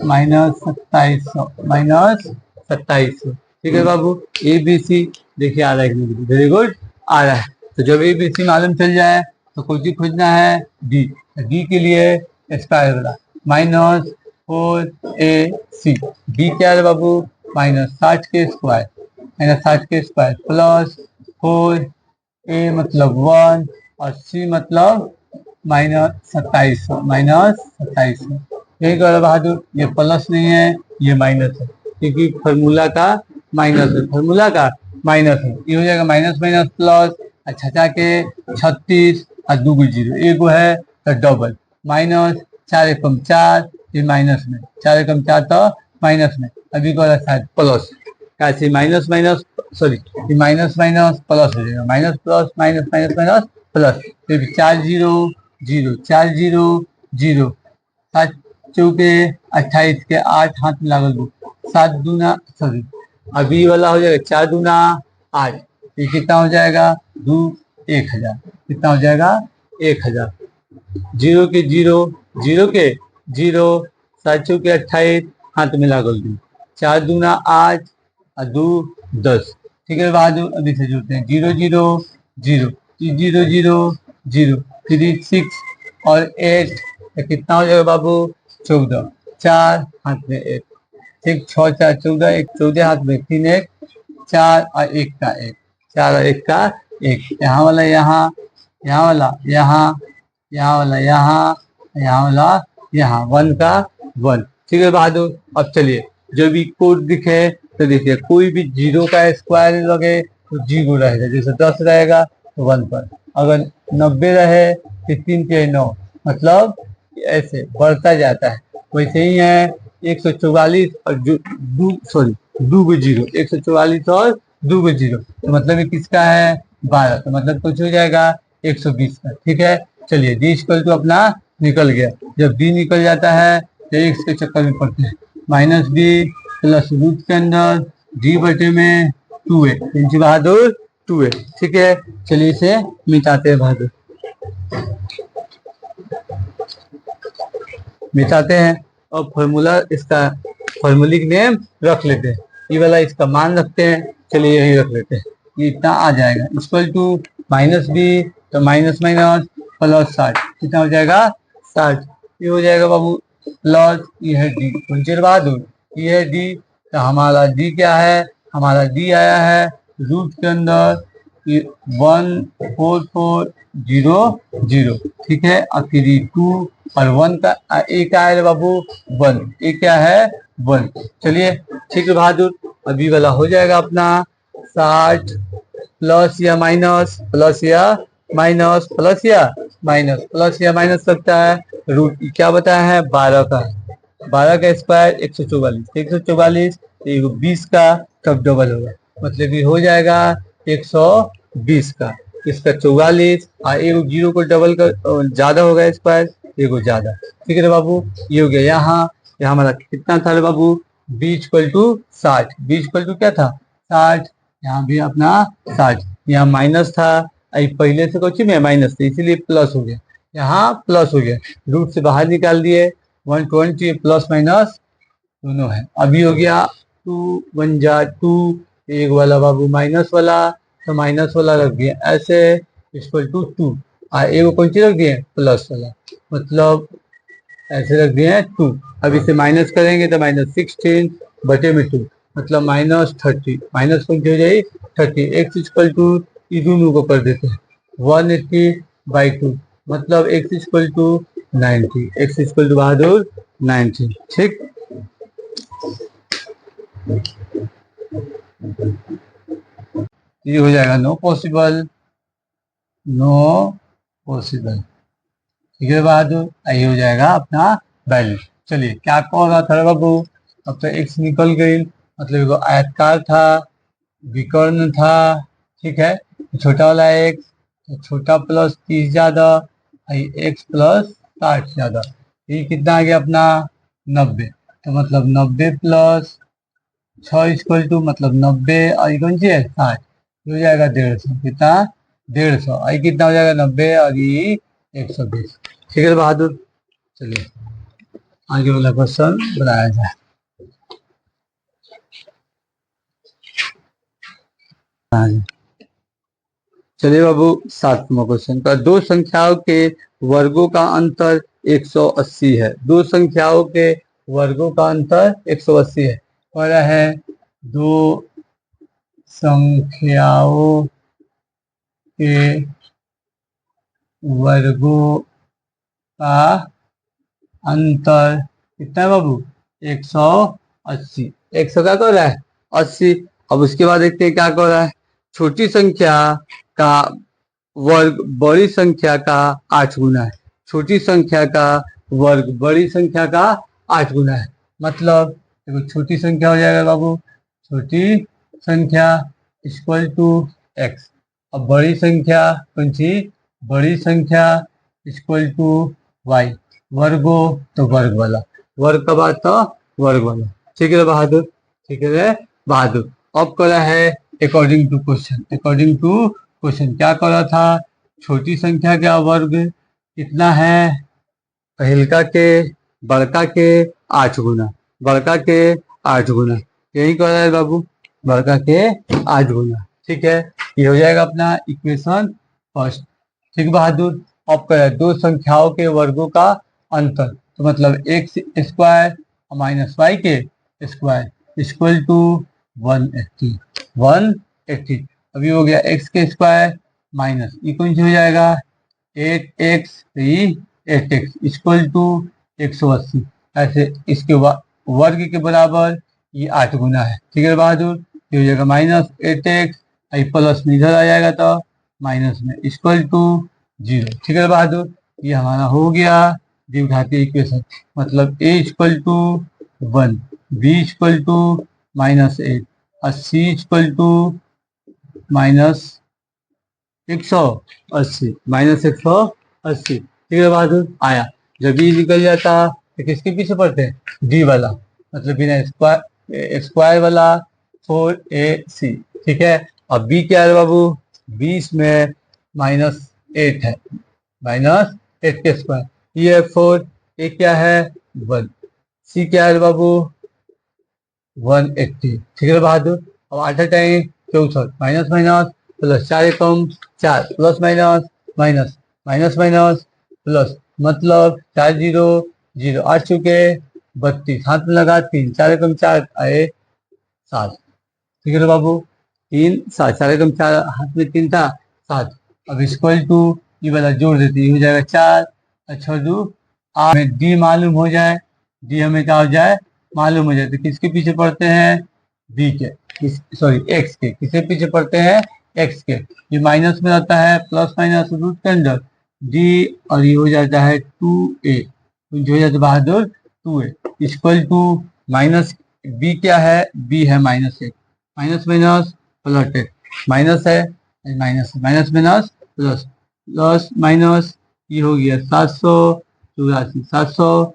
A: माइनस 2700। ठीक है बाबू, ए बी सी देखिए आ रहा है, वेरी गुड आ रहा है। तो जब ए बी सी मालूम चल जाए तो कोई चीज खोजना है डी, डी के लिए स्क्वायर वाला माइनस 4ac। डी क्या है बाबू माइनस 60 के स्क्वायर, माइनस 60 के स्क्वायर प्लस 4a मतलब 1 और c मतलब माइनस 2700। यही करो बहादुर, ये प्लस नहीं है ये माइनस है, क्योंकि फॉर्मूला का माइनस है, फॉर्मूला का माइनस है। ये हो जाएगा माइनस माइनस प्लस, अच्छा के 36 और 2 0, एक है तो डबल माइनस 4 एकम 4, ये माइनस में 4 एकम 4 तो माइनस में, अभी को शायद प्लस कैसे माइनस माइनस सॉरी ये माइनस माइनस प्लस हो जाएगा, minus plus minus minus minus plus, फिर 4 0 0 4 0 0, 7 चौके 28 के 8 हाथ में लागल 7 दूना सॉरी अभी वाला हो जाएगा 4 दूना 8, ये कितना हो जाएगा 2 1000, कितना हो जाएगा 1000। 0 के 0 0 के 0, 7 चौके 28 हाथ में लागल 4 दूना 8 और 2 10। ठीक है बहादुर, अभी से जोड़ते हैं 0 0 0 0 0 0 3 6 और 8, कितना हो जाएगा बाबू 14, 4 हाथ में 1, ठीक 6 4 14, 1 14 हाथ में 3 1 4 और 1 का 1, 4 और 1 का 1, यहाँ वाला यहाँ, यहाँ वाला यहाँ, यहाँ वाला यहाँ, यहाँ वाला यहाँ, 1 का 1। ठीक है बहादुर, अब चलिए जो भी कोड दिखे तो देखिए कोई भी 0 का स्क्वायर लगे तो 0 रहेगा, जैसे 10 रहेगा तो 1 पर, अगर 90 रहे तो 3 के 9, मतलब ऐसे बढ़ता जाता है। वैसे ही है 144 और 2 0, 144 और 2 0, तो मतलब ये किसका है 12, तो मतलब कुछ हो जाएगा 120 का। ठीक है, चलिए डी इक्वल टू अपना निकल गया। जब डी निकल जाता है तो एक्स के चक्कर में पड़ते हैं, माइनस बी प्लस रूट के अंदर डी बटे में 2a, बहादुर 2a। ठीक है, चलिए इसे मिटाते हैं बहादुर, मिटाते हैं और फॉर्मूला इसका फॉर्मूलिक नेम रख लेते हैं, ये वाला इसका मान रखते हैं, चलिए यही रख लेते हैं, ये इतना आ जाएगा इक्वल टू माइनस बी तो माइनस माइनस प्लस 60, कितना हो जाएगा 60, ये हो जाएगा बाबू प्लस, ये है डी पंचर बहादुर, ये है डी, तो हमारा डी क्या है, हमारा डी आया है रूट के अंदर 14400। ठीक है, आखिरी 2 और 1 का ए क्या है बाबू 1, ए क्या है 1। चलिए ठीक है बहादुर, अभी वाला हो जाएगा अपना 60 प्लस या माइनस, प्लस या माइनस, प्लस या माइनस, प्लस या माइनस सकता है, रूट क्या बताया है 12 का, 12 का स्क्वायर 144, 144 20 का कब डबल होगा, मतलब ये हो जाएगा 120 का, इसका 44 और एक 0 को डबल कर ज्यादा होगा स्क्वायर, एगो ज्यादा। ठीक है बाबू, ये हो गया यहाँ, यहाँ हमारा कितना था बाबू b equal to 60, b equal to क्या था 60, यहाँ भी अपना 60, यहाँ माइनस था पहले से कुछ में माइनस था इसीलिए प्लस हो गया, यहाँ प्लस हो गया, रूट से बाहर निकाल दिए 120 प्लस माइनस दोनों है, अभी हो गया 2 1 जा 2, एक वाला बाबू माइनस वाला तो माइनस वाला रख दिया ऐसे इक्वल टू 2 और एक कौन सी रख दिए प्लस वाला, मतलब ऐसे रख दिए 2। अब इसे माइनस करेंगे तो माइनस 16 बटे में 2, मतलब -30 माइनस कौन सी हो जाएगी 30 x इक्वल टू ये दोनों को कर देते हैं 180/2 मतलब x equal to 90 x equal to बहादुर 90 ठीक। ये हो जाएगा नो पॉसिबल ठीक है बहादुर ये हो जाएगा अपना वैल्यू। चलिए क्या कह रहा था बाबू अब तो x निकल गई मतलब वो आयतकार था विकर्ण था ठीक है छोटा वाला x तो छोटा प्लस 30 ज्यादा x प्लस 60 ज्यादा ये कितना आ गया अपना 90 तो मतलब 90 प्लस 6 इक्वल टू मतलब 90 और ये कौन सी है 60 हो जाएगा 150 कितना 150 आई कितना हो जाएगा 90 और ये 120 ठीक है बहादुर। चलिए आगे वाला क्वेश्चन बनाया जाए। चलिए बाबू 7वां क्वेश्चन का दो संख्याओं के वर्गों का अंतर 180 है। दो संख्याओं के वर्गों का अंतर 180 है और है दो संख्याओं के वर्गों का अंतर कितना है बाबू 180 100 क्या कर रहा है 80। अब उसके बाद देखते हैं क्या कर रहा है छोटी संख्या का वर्ग बड़ी संख्या का 8 गुना है। छोटी संख्या का वर्ग बड़ी संख्या का 8 गुना है मतलब देखो छोटी संख्या हो जाएगा बाबू छोटी संख्या इक्वल टू x अब बड़ी संख्या कौन सी बड़ी संख्या इक्वल टू y वर्गो तो वर्ग वाला वर्ग का बात तो वर्ग वाला ठीक है बहादुर ठीक है बहादुर। अब करा है अकॉर्डिंग टू क्वेश्चन क्या करा था छोटी संख्या का वर्ग कितना है पहलका के बड़का के 8 गुना बड़का के 8 गुना यही कर रहा है बाबू बड़का के 8 गुना ठीक है ये हो जाएगा अपना इक्वेशन फर्स्ट ठीक बहादुर। अब कर दो संख्याओं के वर्गों का अंतर तो मतलब x स्क्वायर माइनस वाई के स्क्वायर इक्वल टू 180 अभी हो गया x के स्क्वायर माइनस ये कौन सी हो जाएगा 8x 8x इक्वल टू 180 ऐसे इसके वर्ग के बराबर ये 8 गुना है ठीक है बहादुर ये हो जाएगा -8x प्लस में इधर आ जाएगा तो माइनस में इक्वल टू 0 ठीक है बहादुर ये हमारा हो गया द्विघातीय इक्वेशन मतलब a equal to 1 b equal to -8 और c इक्वल टू -180 -180 ठीक है बहादुर आया जब b निकल जाता तो किसके पीछे पड़ते हैं d वाला मतलब बिना स्क्वायर वाला 4ac ठीक है। अब b क्या है बाबू 20 में -8 है -8 के स्क्वायर ये है 4 ए क्या है 1 सी क्या है बाबू 180 ठीक है बहादुर। अब 8 टाइम 64 माइनस माइनस प्लस 4 एकम 4 plus minus minus minus minus plus मतलब 4 0 0 8 चुके 32 हाथ में लगा 3 4 एकम 4 आए 7 ठीक है बाबू 3 7 4 एकम 4 हाथ में 3 था 7 अब इक्वल टू ये वाला जोड़ देते हो जाएगा 4 अच्छा दो हमें डी मालूम हो जाए डी हमें क्या हो जाए मालूम हो जाए तो किसके पीछे पड़ते हैं बी के सॉरी एक्स के किसके पीछे पड़ते हैं एक्स के ये माइनस में रहता है प्लस माइनस रूट के अंदर डी और ये हो जाता है 2a जो हो जाता है बहादुर 2a equal to minus B क्या है बी है -1 माइनस माइनस प्लस माइनस है minus minus minus plus plus minus ये हो गया 784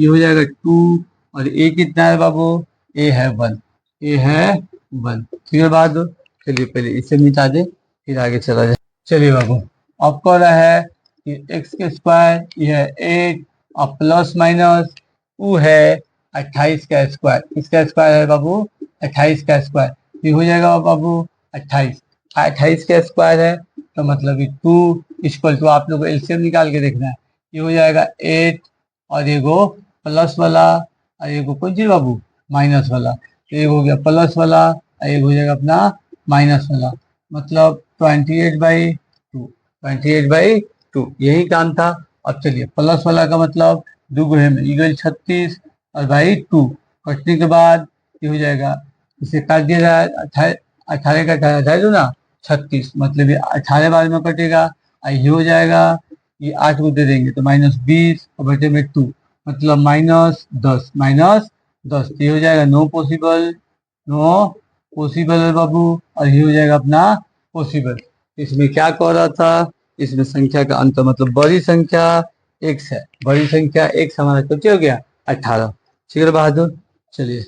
A: ये हो जाएगा 2 और ए कितना है बाबू ए है 1 ठीक है बहादुर। चलिए पहले इसे मिटा दे फिर आगे चला जाए। चलिए बाबू अब कह रहा है कि एक्स के स्क्वायर ये है 8 और प्लस माइनस वो है 28 का स्क्वायर इसका स्क्वायर है बाबू 28 का स्क्वायर ये हो जाएगा बाबू 28 का स्क्वायर है तो मतलब ये 2 इक्वल टू आप लोग को एलसीएम निकाल के देखना है ये हो जाएगा 8 और एगो प्लस वाला और एगो कौन सी बाबू माइनस वाला एक हो गया प्लस वाला, एक हो जाएगा अपना माइनस वाला, मतलब 28/2, 28/2 यही काम था। अब चलिए प्लस वाला का मतलब दुगुने में इक्वल 36 और भाई 2 कटने के बाद ये हो जाएगा, इसे काट दिया जाए 18 का 18 दो ना 36, मतलब ये 18 बार में कटेगा, ये हो जाएगा, ये 8 को दे देंगे तो -20 और बटे में 2, मतलब -10, -10 ये हो जाएगा नो पॉसिबल, नो पॉसिबल है बाबू, और ये हो जाएगा अपना पॉसिबल। इसमें क्या कह रहा था, इसमें संख्या का अंतर मतलब बड़ी संख्या x है, बड़ी संख्या x हमारा कितने हो गया 18। ठीक है बहादुर, चलिए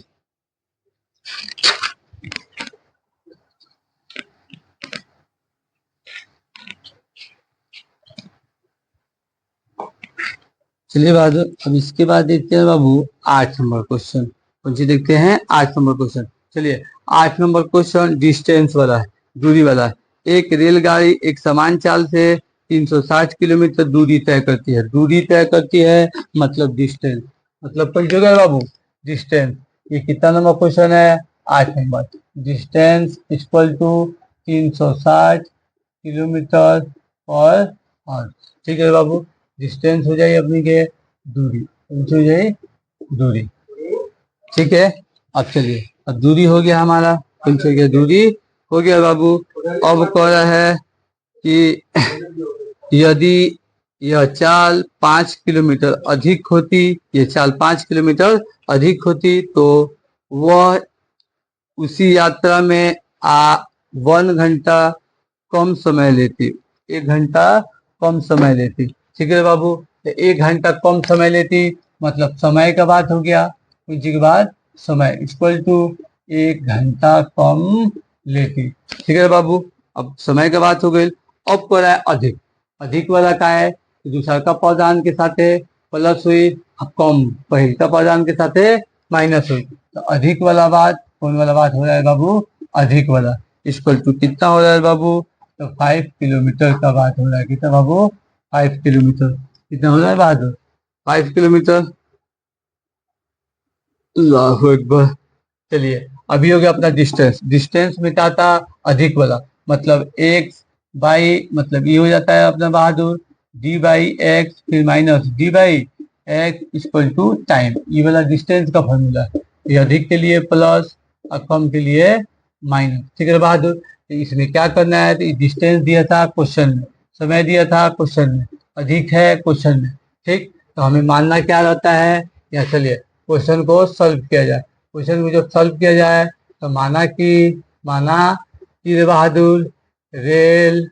A: चलिए बहादुर, अब इसके बाद देखते हैं बाबू 8 नंबर क्वेश्चन। कौन सी देखते हैं 8 नंबर क्वेश्चन। चलिए 8 नंबर क्वेश्चन डिस्टेंस वाला है, दूरी वाला है। एक रेलगाड़ी एक समान चाल से 360 किलोमीटर दूरी तय करती है, दूरी तय करती है मतलब डिस्टेंस, मतलब कौन सी होगा बाबू डिस्टेंस। ये कितना नंबर क्वेश्चन है 8 number. Distance equal to 360 kilometre per hour. ठीक है बाबू, डिस्टेंस हो जाए अपनी के दूरी, हो जाए दूरी। ठीक है, अब चलिए, अब दूरी हो गया हमारा, कौन सा हो गया दूरी हो गया बाबू। अब कह रहा है कि यदि यह चाल 5 किलोमीटर अधिक होती, ये चाल 5 किलोमीटर अधिक होती तो वह उसी यात्रा में 1 घंटा कम समय लेती, 1 घंटा कम समय लेती। ठीक है बाबू, तो 1 घंटा कम समय लेती मतलब समय का बात हो गया, उसी के बाद समय इक्वल टू 1 घंटा कम लेती। ठीक है बाबू, अब समय का बात हो गई। अब क्या है अधिक, अधिक वाला का है दूसरा का पौधान के साथ प्लस हुई, अब कम पहले का पौधान के साथ माइनस हुई, तो अधिक वाला बात कौन वाला बात हो रहा है बाबू, अधिक वाला इक्वल टू कितना हो रहा है बाबू, तो 5 किलोमीटर का बात हो रहा है। कितना बाबू 5 किलोमीटर, कितना हो रहा है बात 5 किलोमीटर। अल्लाहु अकबर। चलिए अभी हो गया अपना डिस्टेंस, डिस्टेंस में क्या था अधिक वाला, मतलब x बाई मतलब ये हो जाता है अपना बहादुर d/x फिर minus d/x equal to time, ये वाला डिस्टेंस का फॉर्मूला है। ये अधिक के लिए प्लस और कम के लिए माइनस। ठीक है बहादुर, तो इसमें क्या करना है, तो डिस्टेंस दिया था क्वेश्चन में, समय दिया था क्वेश्चन में, अधिक है क्वेश्चन में। ठीक, तो हमें मानना क्या रहता है, या चलिए क्वेश्चन को सॉल्व किया जाए। क्वेश्चन को जब सॉल्व किया जाए तो माना कि रे बहादुर रेल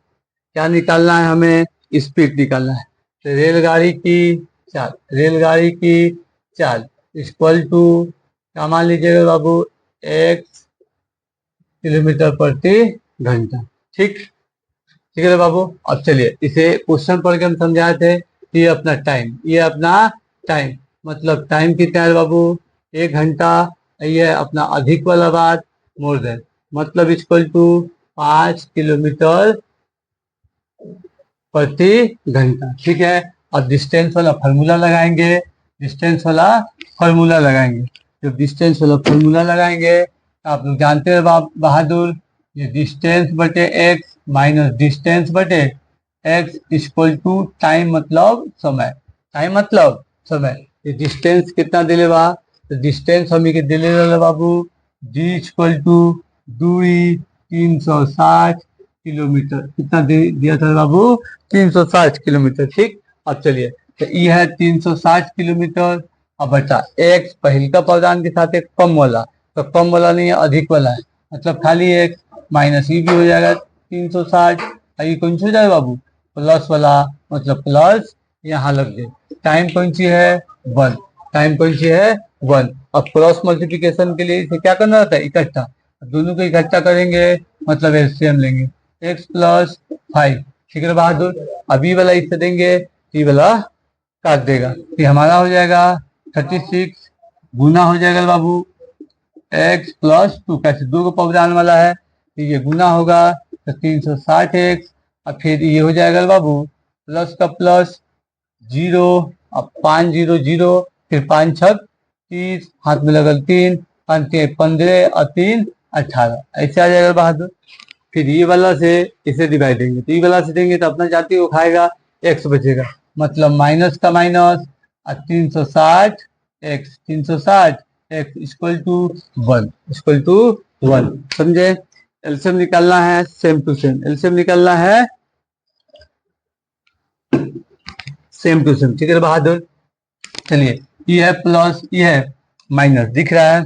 A: क्या निकालना है, हमें स्पीड निकालना है। तो रेलगाड़ी की चाल इक्वल टू क्या मान लीजिएगा बाबू x किलोमीटर प्रति घंटा। ठीक, ठीक है बाबू। अब चलिए इसे क्वेश्चन पढ़ के हम समझाए थे, ये अपना टाइम, ये अपना टाइम मतलब टाइम कितना है बाबू 1 घंटा, ये अपना अधिक वाला बात मोर देन मतलब इक्वल टू 5 किलोमीटर प्रति घंटा। ठीक है, अब डिस्टेंस वाला फार्मूला लगाएंगे, डिस्टेंस वाला फार्मूला लगाएंगे। जब डिस्टेंस वाला फार्मूला लगाएंगे आप लोग जानते हैं बहादुर, ये डिस्टेंस बटे एक्स माइनस डिस्टेंस बटे एक्स इक्वल टू टाइम मतलब समय, टाइम मतलब समय। ये डिस्टेंस कितना दिले बा, तो डिस्टेंस हमें के दिले रहा बाबू डी इक्वल टू दूरी 360 किलोमीटर। कितना दिया था बाबू 360 किलोमीटर। ठीक, अब चलिए तो ये है 360 किलोमीटर। अब बचा एक्स पहल का पदान के साथ एक कम वाला, तो कम वाला नहीं है अधिक वाला है, मतलब खाली एक माइनस ये भी हो जाएगा 360, ये कौन सी हो जाएगा बाबू प्लस वाला, मतलब प्लस यहाँ लग जाए। टाइम कौन सी है 1, टाइम कौन सी है 1। अब क्रॉस मल्टीप्लिकेशन के लिए इसे क्या करना रहता है इकट्ठा, दोनों को इकट्ठा करेंगे मतलब एलसीएम लेंगे x + 5। ठीक है बहादुर, अभी वाला इससे देंगे, ये वाला काट देगा, ये हमारा हो जाएगा 36 गुना हो जाएगा बाबू x + 2, कैसे 2 को पवदान वाला है तो ये गुना होगा तो 360x, और फिर ये हो जाएगा बाबू प्लस का प्लस 0, अब 5 0 0 फिर 5 6 30, हाथ में लगल 3 15 और 3 18, ऐसे आ जाएगा बहादुर। फिर ये वाला से इसे डिवाइड देंगे, तो ये वाला से देंगे तो अपना जाति को खाएगा, एक्स बचेगा, मतलब माइनस का माइनस और 360 x, 360 x equal to 1, equal to 1। समझे? एलसीएम निकालना है, सेम टू सेम एलसीएम निकालना है, सेम टू सेम। ठीक है बहादुर, चलिए ये है प्लस, ये है माइनस, दिख रहा है।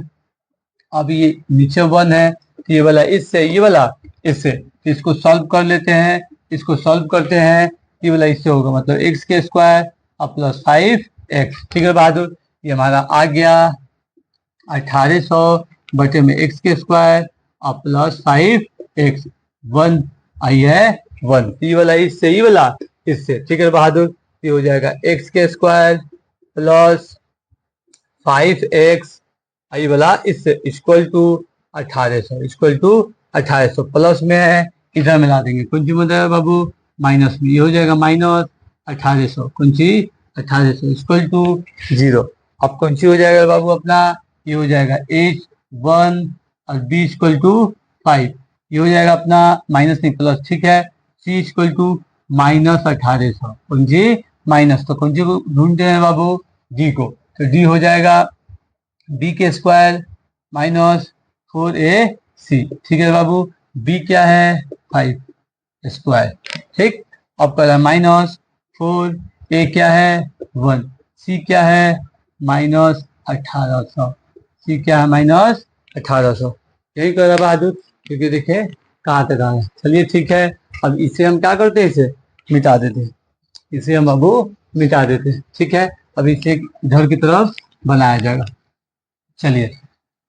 A: अब ये नीचे 1 है, तो ये वाला इससे, ये वाला इससे, तो इसको सॉल्व कर लेते हैं, इसको सॉल्व करते हैं, ये वाला इससे होगा, मतलब एक्स के स्क्वायर और प्लस 5x। ठीक है बहादुर, ये हमारा आ गया 1800 बटे में एक्स के स्क्वायर और प्लस 5x, 1 आई है 1, ये वाला इससे, ये वाला इससे। ठीक है बहादुर, ये हो जाएगा एक्स के स्क्वायर प्लस 5x आई वाला इससे equal to 1800, equal to 1800, plus में है इधर मिला देंगे, कौन सी मतलब बाबू माइनस में, ये हो जाएगा माइनस 1800, कौन सी 1800 इक्वल टू 0। अब कौन सी हो जाएगा बाबू अपना, ये हो जाएगा h1 और b इक्वल टू 5, ये हो जाएगा अपना माइनस नहीं प्लस, ठीक है, c इक्वल टू माइनस 1800, कौन सी माइनस, तो कौन सी को ढूंढते हैं बाबू, d को, तो d हो जाएगा b के स्क्वायर माइनस 4ac। ठीक है बाबू, b क्या है 5 स्क्वायर, ठीक। अब कर माइनस 4, a क्या है 1, c क्या है माइनस 1800, c क्या है माइनस 1800, यही कर बहादुर, क्योंकि देखिए कहाँ तक आए। चलिए ठीक है, अब इसे हम क्या करते हैं, इसे मिटा देते हैं, इसे हम बाबू मिटा देते हैं। ठीक है, अब इसे इधर की तरफ बनाया जाएगा। चलिए,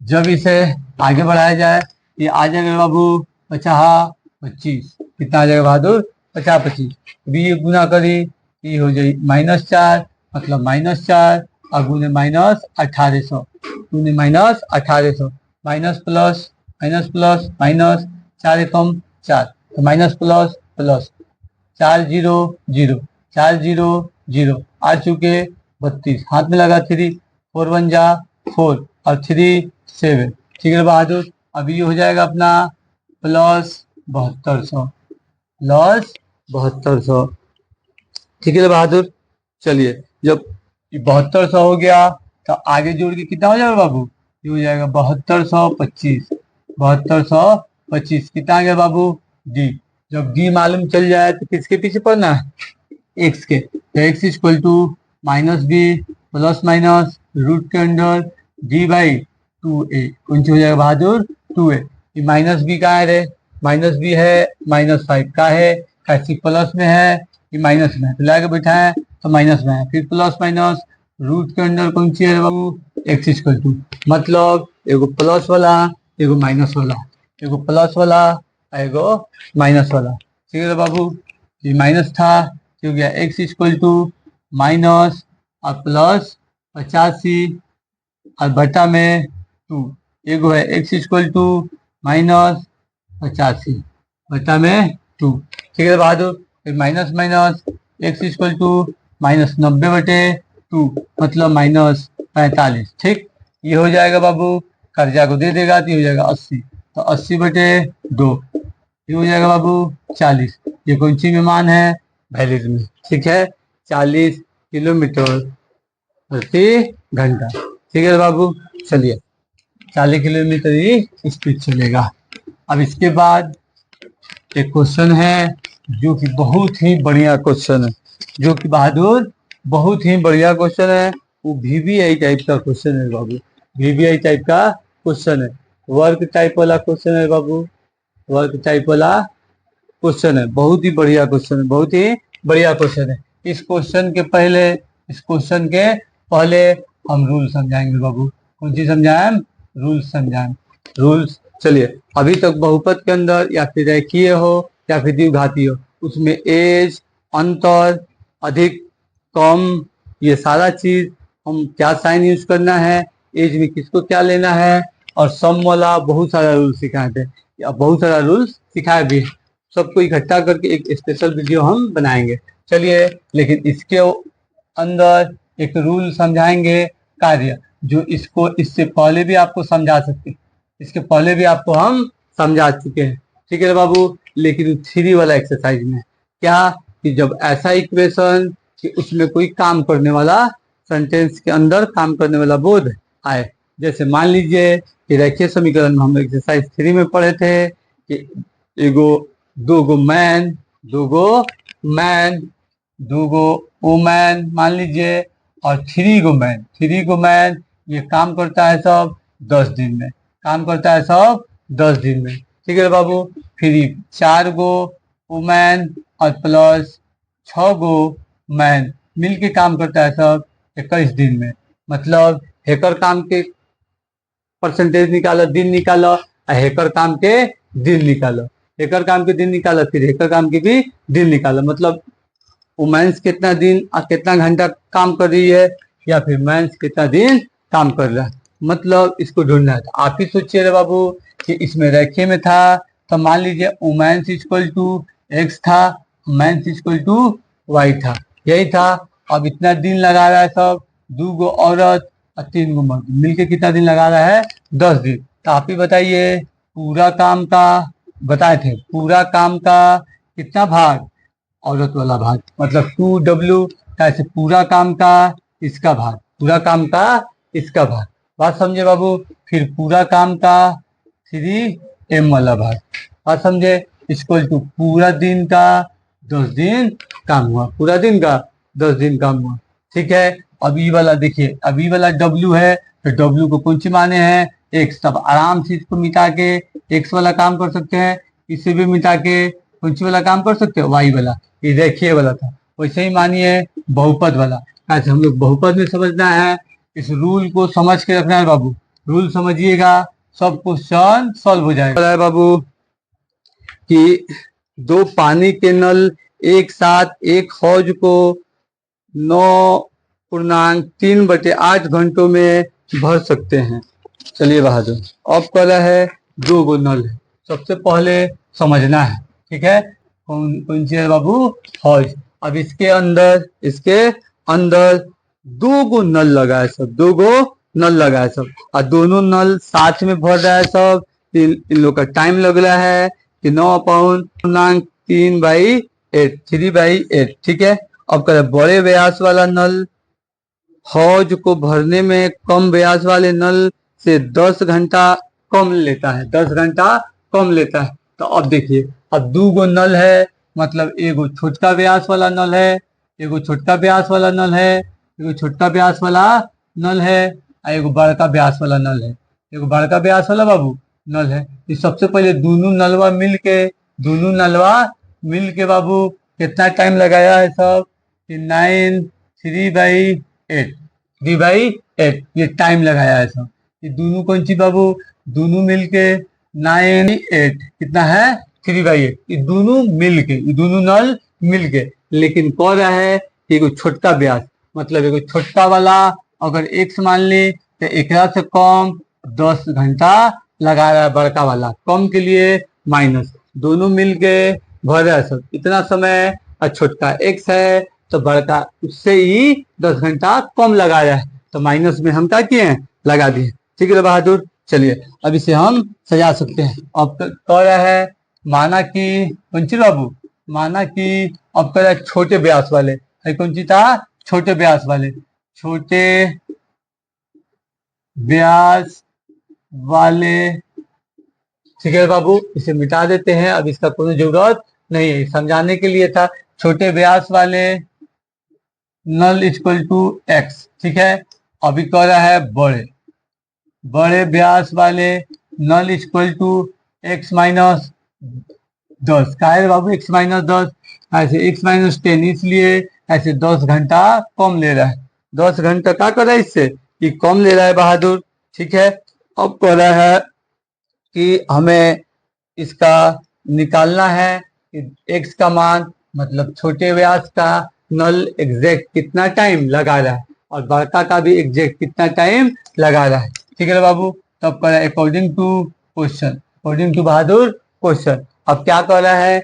A: जब इसे आगे बढ़ाया जाए, ये आ जाएगा बाबू 50 25, कितना आ जाएगा बहादुर 50 25, अभी ये गुना करी, ये हो जाए -4, मतलब -4 और गुने माइनस 1800, गुने minus 1800, minus plus minus minus 4 एकम 4, तो माइनस प्लस प्लस 4 0 0, 4 0 0 आ चुके 32, हाथ में लगा 3, 4 1 जा 4 और 3 7। ठीक है बहादुर, अब ये हो जाएगा अपना प्लस 7200, प्लस 7200। ठीक है बहादुर, चलिए जब 7200 हो गया तो आगे जोड़ के कितना हो जाएगा बाबू, ये हो जाएगा 7225, 7225 कितना आ गया बाबू डी। जब डी मालूम चल जाए तो किसके पीछे पढ़ना है, एक्स के, तो x equal to minus B plus minus root के अंडर डी बाई 2a, कौन सी हो जाएगा बहादुर 2a। ये माइनस बी का है रे, माइनस बी है -5 का है, कैसी प्लस में है, ये माइनस में है, तो लाके बैठाए तो माइनस में है, फिर प्लस माइनस रूट के अंडर कौन सी है बाबू एक्स इक्वल टू, मतलब एगो प्लस वाला एगो माइनस वाला, एगो प्लस वाला एगो माइनस वाला। ठीक है बाबू, ये माइनस था, हो गया एक्स इक्वल टू माइनस और प्लस 85 और बटा में 2, एगो है एक्स इक्वल टू माइनस 85 बटा में 2। ठीक है बहादुर, फिर minus minus x equal to minus 90 बटे 2, मतलब माइनस 45। ठीक, ये हो जाएगा बाबू, कर्जा को दे देगा तो ये हो जाएगा 80, तो 80 बटे 2, ये हो जाएगा बाबू 40, ये कौन सी में मान है वैलिड में। ठीक है, 40 किलोमीटर प्रति घंटा। ठीक है बाबू, चलिए 40 किलोमीटर ही स्पीड चलेगा। अब इसके बाद एक क्वेश्चन है जो कि बहुत ही बढ़िया क्वेश्चन है, जो कि बहादुर बहुत ही बढ़िया क्वेश्चन है, वो VBI टाइप का क्वेश्चन है बाबू, VBI टाइप का क्वेश्चन है, वर्क टाइप वाला क्वेश्चन है बाबू, वर्क टाइप वाला क्वेश्चन है, बहुत ही बढ़िया क्वेश्चन है, बहुत ही बढ़िया क्वेश्चन है। इस क्वेश्चन के पहले हम रूल समझाएंगे बाबू, कौन सी समझाएं, रूल्स समझाएं, रूल्स। चलिए, अभी तक बहुपद के अंदर या फिर रेखीय हो या फिर द्विघाती हो, उसमें एज, अंतर, अधिक, कम, ये सारा चीज, हम क्या साइन यूज करना है, एज में किसको क्या लेना है, और सम वाला बहुत सारा रूल सिखाए थे, या बहुत सारा रूल्स सिखाए भी, सबको इकट्ठा करके एक स्पेशल वीडियो हम बनाएंगे। चलिए, लेकिन इसके अंदर एक रूल समझाएंगे कार्य, जो इसको इससे पहले भी आपको समझा सकते हैं, इसके पहले भी आपको हम समझा चुके हैं, ठीक है बाबू। लेकिन 3 वाला एक्सरसाइज में क्या, कि जब ऐसा इक्वेशन कि उसमें कोई काम करने वाला, सेंटेंस के अंदर काम करने वाला बोध आए, जैसे मान लीजिए कि रेखीय समीकरण में हम एक्सरसाइज 3 में पढ़े थे कि दो गो मैन, दो गो वुमेन मान लीजिए, और 3 गो मैन, ये काम करता है सब 10 दिन में, काम करता है सब 10 दिन में, ठीक है बाबू। फिर 4 गो वुमेन और प्लस 6 गो मैन मिलके काम करता है सब 21 दिन में, मतलब हैकर काम के परसेंटेज निकालो, दिन निकालो, हैकर काम के दिन निकालो, हैकर काम के दिन निकालो, फिर हैकर काम के भी दिन निकालो, मतलब वुमेन्स कितना दिन और कितना घंटा काम कर रही है, या फिर मेंस कितना दिन काम कर रहा है, मतलब इसको ढूंढना है। तो आप ही सोचिए रे बाबू कि इसमें रेखीय में था, तो मान लीजिए वुमेन्स इक्वल टू एक्स था, मेंस इक्वल टू वाई था, यही था। अब इतना दिन लगा रहा है सब, 2 गो औरत और 3 गो मर्द मिलके कितना दिन लगा रहा है, 10 दिन। तो आप ही बताइए पूरा काम का, बताए थे पूरा काम का कितना भाग, औरत वाला भाग, मतलब 2W, ऐसे पूरा काम का इसका भाग, पूरा काम का इसका भाग, बात समझे बाबू। फिर पूरा काम का 3M वाला भाग, बात समझे, इक्वल टू पूरा दिन का 10 दिन काम हुआ, पूरा दिन का 10 दिन काम हुआ, ठीक है। अब ई वाला देखिए, अब ई वाला W है, तो W को कौन सी माने हैं, एक्स, तब आराम से इसको मिटा के एक्स वाला काम कर सकते हैं, इसे भी मिटा के कौन सी वाला काम कर सकते हैं, वाई वाला, ये रेखीय वाला था। वैसे ही मानिए बहुपद वाला, ऐसे हम लोग बहुपद में समझना है, इस रूल को समझ के रखना है बाबू, रूल समझिएगा सब क्वेश्चन सॉल्व हो जाएगा बाबू। कि 2 पानी के नल एक साथ एक हौज को 9.3/8 घंटों में भर सकते हैं। चलिए बहादुर, अब कह रहा है 2 गो नल है, सबसे पहले समझना है, ठीक है, कौन कौन सी है बाबू, हौज। अब इसके अंदर 2 गो नल लगा है सब, 2 गो नल लगा है सब, और दोनों नल साथ में भर रहा है सब। इन लोग का टाइम लग रहा है कि 9/3/8, ठीक है। अब कह बड़े व्यास वाला नल हौज को भरने में कम व्यास वाले नल से 10 घंटा कम लेता है, 10 घंटा कम लेता है। तो अब देखिए, अब 2 गो नल है, मतलब एगो छोटका व्यास वाला नल है, एगो छोटका व्यास वाला नल है, एगो छोटका व्यास वाला नल है, और एगो बड़का व्यास वाला नल है, एगो बड़का व्यास वाला बाबू नल है। तो सबसे पहले दोनों नलवा मिल के बाबू कितना टाइम लगाया है सब, 3/8 ये टाइम लगाया है सब। ये दोनों कौन सी बाबू, दोनों मिलके 9/8 कितना है, 3/8, ये दोनों नल मिलके। लेकिन कह रहा है कि एगो छोटका व्यास, मतलब एगो छोटका वाला अगर x मान ली तो एकरा से कम 10 घंटा लगा रहा है, बड़का वाला कम के लिए माइनस, दोनों मिलके भर रहा है सब इतना समय, और छोटका x है तो बड़का उससे ही 10 घंटा कम लगा रहा है, तो माइनस में हम क्या किए हैं, लगा दिए, ठीक है बहादुर। चलिए अब इसे हम सजा सकते हैं। अब कह रहा है माना कि कौन सी बाबू, माना कि अब कह रहा है छोटे व्यास वाले, कौन सी था, छोटे व्यास वाले, छोटे व्यास वाले, ठीक है बाबू, इसे मिटा देते हैं, अब इसका कोई जरूरत नहीं है, समझाने के लिए था। छोटे व्यास वाले नल इक्वल टू एक्स, ठीक है। अभी कह रहा है बड़े व्यास वाले नल इक्वल टू x-10, का है बाबू x-10, ऐसे x-10, इसलिए ऐसे 10 घंटा कम ले रहा है, 10 घंटा क्या कर रहा है इससे, कि कम ले रहा है बहादुर, ठीक है। अब कह रहा है कि हमें इसका निकालना है कि x का मान, मतलब छोटे व्यास का नल एग्जैक्ट कितना टाइम लगा रहा है, और बड़का का भी एग्जैक्ट कितना टाइम लगा रहा है, ठीक है बाबू। तब कह रहा है अकॉर्डिंग टू बहादुर क्वेश्चन। अब क्या कह रहा है,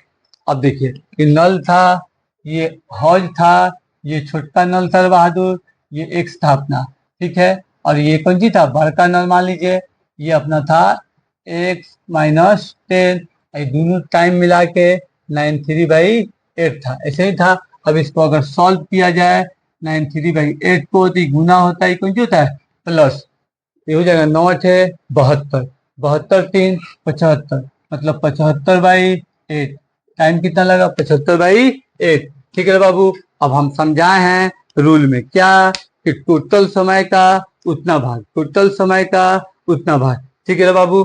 A: अब देखिए ये नल था, ये हौज था, ये छोटका नल था बहादुर, ये एक्स था अपना, ठीक है। और ये कौन सी था, बार का नॉर्मल मान लीजिए, ये अपना था x माइनस 10, ये दोनों टाइम मिला के 93/8 था, ऐसे ही था। अब इसको अगर सॉल्व किया जाए 93/8 को, तो गुना होता है, कौन सी होता है, प्लस, ये हो जाएगा 9×8 = 72, 72×3 = 75, मतलब 75/8। टाइम कितना लगा, 75/8। ठीक है बाबू। अब हम समझाए हैं रूल में क्या, कि टोटल समय का उतना भाग, टोटल समय का उतना भाग। ठीक है बाबू,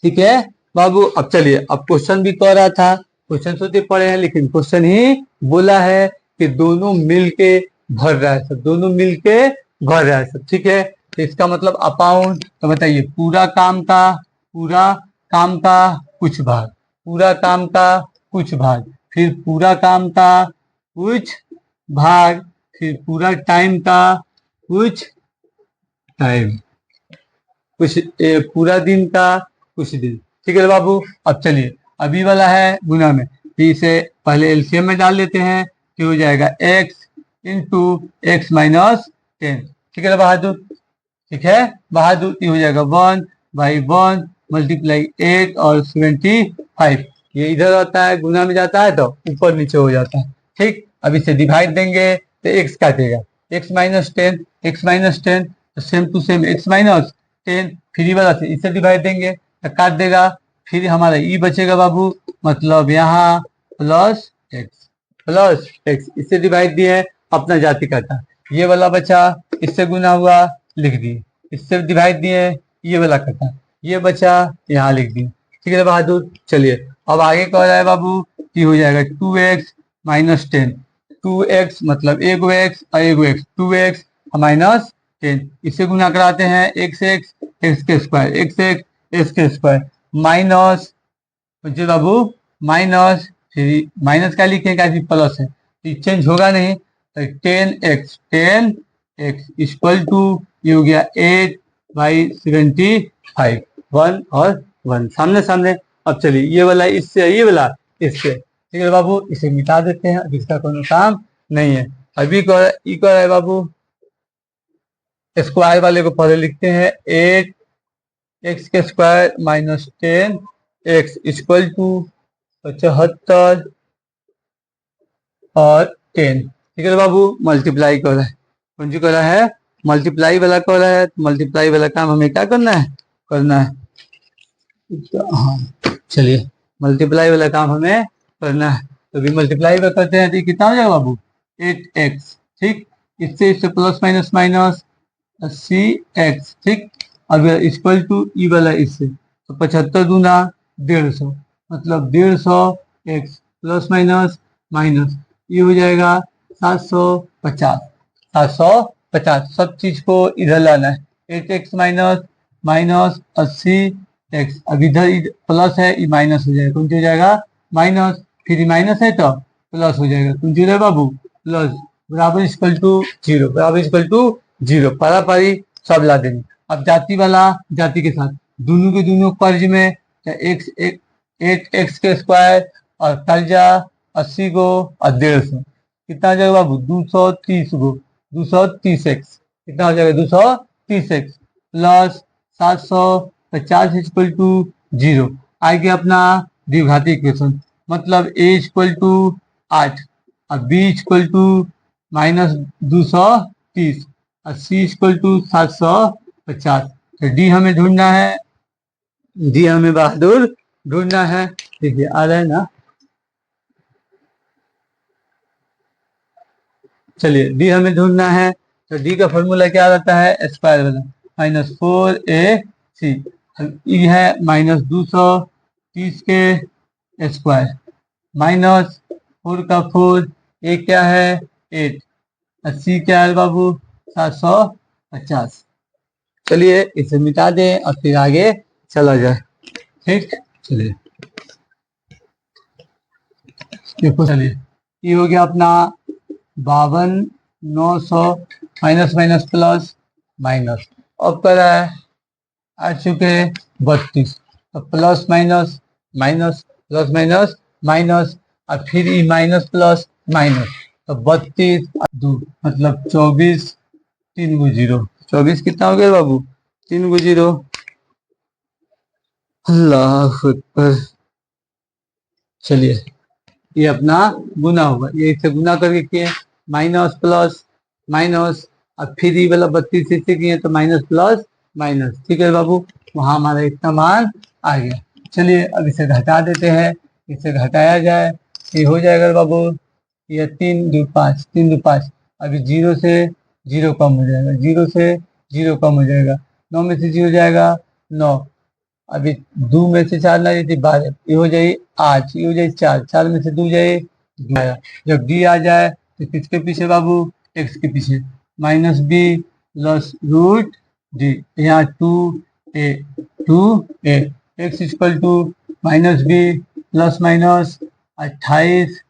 A: ठीक है बाबू। अब चलिए, अब क्वेश्चन भी कह रहा था, क्वेश्चन तो पढ़े हैं, लेकिन क्वेश्चन ही बोला है कि दोनों मिलके भर रहा है सब, दोनों मिलके भर रहा है सब। ठीक है, तो इसका मतलब अपाउंड, तो बताइए पूरा काम का, पूरा काम का कुछ भाग, पूरा काम का कुछ भाग, फिर पूरा काम का कुछ भाग, फिर पूरा टाइम का कुछ टाइम, कुछ पूरा दिन का कुछ दिन। ठीक है बाबू। अब चलिए, अभी वाला है गुना में, तो इसे पहले एलसीएम में डाल लेते हैं, तो हो जाएगा x इंटू एक्स माइनस 10। ठीक है बहादुर, ठीक है बहादुर, ये हो जाएगा 1/1 मल्टीप्लाई 8 और 75। ये इधर आता है, गुना में जाता है तो ऊपर नीचे हो जाता है। ठीक, अब इसे डिवाइड देंगे तो x काटेगा, x minus 10, x minus 10, same to same x minus 10, फिर वाला से इसे डिवाइड देंगे तो काट देगा, फिर हमारा ई बचेगा बाबू, मतलब यहाँ प्लस एक्स, प्लस एक्स, इससे डिवाइड दिए, अपना जाति काटा, ये वाला बचा, इससे गुना हुआ लिख दिए, इससे डिवाइड दिए, ये वाला कटा, ये बचा, यहाँ लिख दिए। ठीक है बहादुर। चलिए अब आगे कह रहा है बाबू कि हो जाएगा 2x माइनस 10, 2x मतलब एगो एक्स और एगो एक्स, 2x माइनस 10, इससे गुना कराते हैं, x एक्स के स्क्वायर, x एक्स के स्क्वायर, माइनस जी बाबू, माइनस, फिर माइनस का लिखेगा, फिर प्लस है, तो चेंज होगा नहीं, तो 10x इक्वल टू, ये हो गया 8/75, 1 और 1 सामने सामने। अब चलिए, ये वाला इससे, ये वाला इससे, ठीक है बाबू, इसे मिटा देते हैं, अब इसका कोई काम नहीं है। अभी कह रहा है बाबू, स्क्वायर वाले को पहले लिखते हैं, 8x के square minus 10x equal to 75 और 10। ठीक है बाबू, मल्टीप्लाई कर रहा है, कौन सी कर रहा है, मल्टीप्लाई वाला कर रहा है, मल्टीप्लाई वाला काम हमें क्या करना है, करना है, हाँ चलिए, मल्टीप्लाई वाला काम हमें करना है, तो अभी मल्टीप्लाई में करते हैं, तो कितना हो जाएगा बाबू, 8x। ठीक, इससे प्लस माइनस माइनस CX। ठीक, अब इक्वल टू ई वाला इससे, तो 75 दूना 150, मतलब 150x प्लस माइनस माइनस, ये हो जाएगा 750, 750, सब चीज को इधर लाना है, 8x माइनस माइनस 80x, अब इधर प्लस है, ये माइनस हो जाएगा, कौन सी हो जाएगा, माइनस, फिर माइनस है तो प्लस हो जाएगा, कौन सी हो जाएगा बाबू, प्लस, बराबर इक्वल टू 0, बराबर इक्वल टू 0, पारापारी सब ला देंगे। अब जाति वाला जाति के साथ, दोनों के दोनों कर्ज में, एक्स 8x के स्क्वायर और कर्जा 80 गो और 150, कितना हो जाएगा बाबू, 230 गो, 230x, कितना हो जाएगा 230x प्लस 750 इक्वल टू 0। आगे अपना द्विघाती इक्वेशन, मतलब a इक्वल टू 8 और b इक्वल टू माइनस 230 और c इक्वल टू 750। तो डी हमें ढूंढना है, डी हमें बहादुर ढूंढना है। देखिए आ रहा है ना, चलिए डी हमें ढूंढना है, तो डी का फॉर्मूला क्या रहता है, स्क्वायर वाला, -4ac, ई है -230 के स्क्वायर, माइनस 4 का 4, ए क्या है 8, सी क्या है बाबू 750। चलिए इसे मिटा दें और फिर आगे चला जाए। ठीक, चलिए देखो, चलिए ये हो गया अपना 52,900 माइनस माइनस प्लस माइनस, अब कर रहा है आ चुके 32, तो plus minus minus, plus minus minus, और फिर ई माइनस प्लस माइनस, तो 32 2 मतलब 24 3 गो 0, 24 कितना हो गया बाबू? 3 गो 0। अल्लाह अकबर। चलिए ये अपना गुना होगा, ये इससे गुना करके किए, माइनस प्लस माइनस, अब फिर ये वाला 32 इससे किए तो माइनस प्लस माइनस। ठीक है बाबू, वहां हमारा इतना मान आ गया। चलिए अब इसे घटा देते हैं, इसे घटाया जाए ये हो जाएगा बाबू, ये 3 2 5, 3 2 5। अभी 0 से 0 कम हो जाएगा, 0 से 0 कम हो जाएगा, 9 में से 0 जाएगा 9। अभी 2 में से 4 ना जाती 12, ये हो जाए 8, ये हो जाए 4, 4 में से 2 जाए 2 आया। जब डी आ जाए तो किसके पीछे बाबू? एक्स के पीछे, minus B plus root D, यहाँ 2a x equal to minus B plus minus 28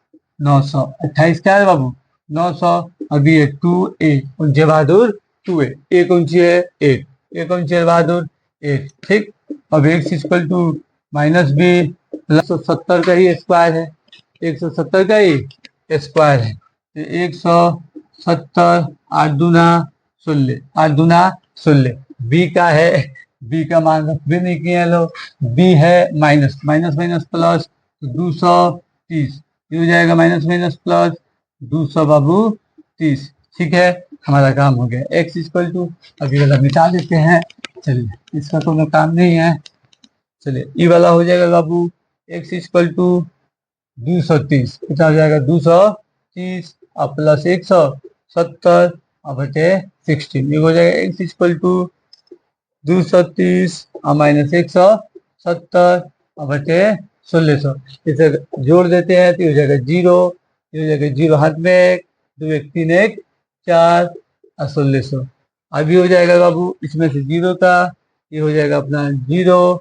A: 900, 28 क्या है बाबू? 900। अभी ये 2a कौन बहादुर? 2a, ए कौन सी है? 8, ए कौन सी है बहादुर? 8। ठीक, अब x equal to minus B plus 170 का ही स्क्वायर है, 170 का ही स्क्वायर है, तो 170 8 दूना 16, 8 दूना 16। बी का है, बी का मान रख भी नहीं किए लोग, बी है माइनस माइनस माइनस प्लस 230, ये हो जाएगा माइनस माइनस प्लस 200 बाबू 30। ठीक है, हमारा काम हो गया। एक्स इक्वल टू, अभी वाला मिटा देते हैं, चलिए इसका कोई काम नहीं है। चलिए ये वाला हो जाएगा बाबू, एक्स इक्वल टू 230, कितना हो जाएगा? 230 और प्लस 170 और बटे 16, ये हो जाएगा एक्स इक्वल टू 230 और माइनस 170 और बटे 1600। इसे जोड़ देते हैं तो ये हो जाएगा 0, ये हो जाएगा 0 हाथ में 1, 2 1 3 1 4 और 1600। अभी हो जाएगा बाबू इसमें से 0 का, ये हो जाएगा अपना 0,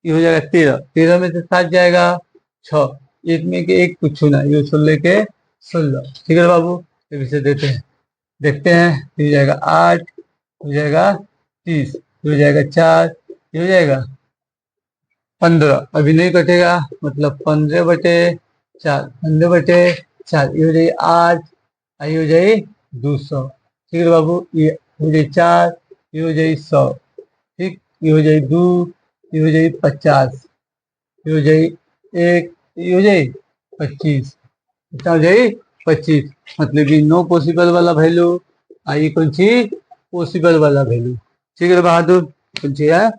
A: ये हो जाएगा 13, 13 में से 7 जाएगा 6, एक में के एक कुछ ना, ये 16 के 16। ठीक है बाबू, अब इसे देते हैं, देखते हैं, ये हो जाएगा 8, हो जाएगा 30, ये हो जाएगा 4, ये हो जाएगा 15, अभी नहीं कटेगा, मतलब 15 बटे 4, 15 बटे 4, ये हो जाए 8, ये हो जाए 200। ठीक है बाबू, ये हो जाए 4, ये हो जाए 100, ठीक, ये हो जाए 2, ये हो जाए 50, ये हो जाए 1, ये हो जाए 25, कितना हो जाए 25, मतलब कि नो पॉसिबल वाला वैल्यू, आई कौन सी? पॉसिबल वाला वैल्यू। ठीक है बहादुर, कौन सी है?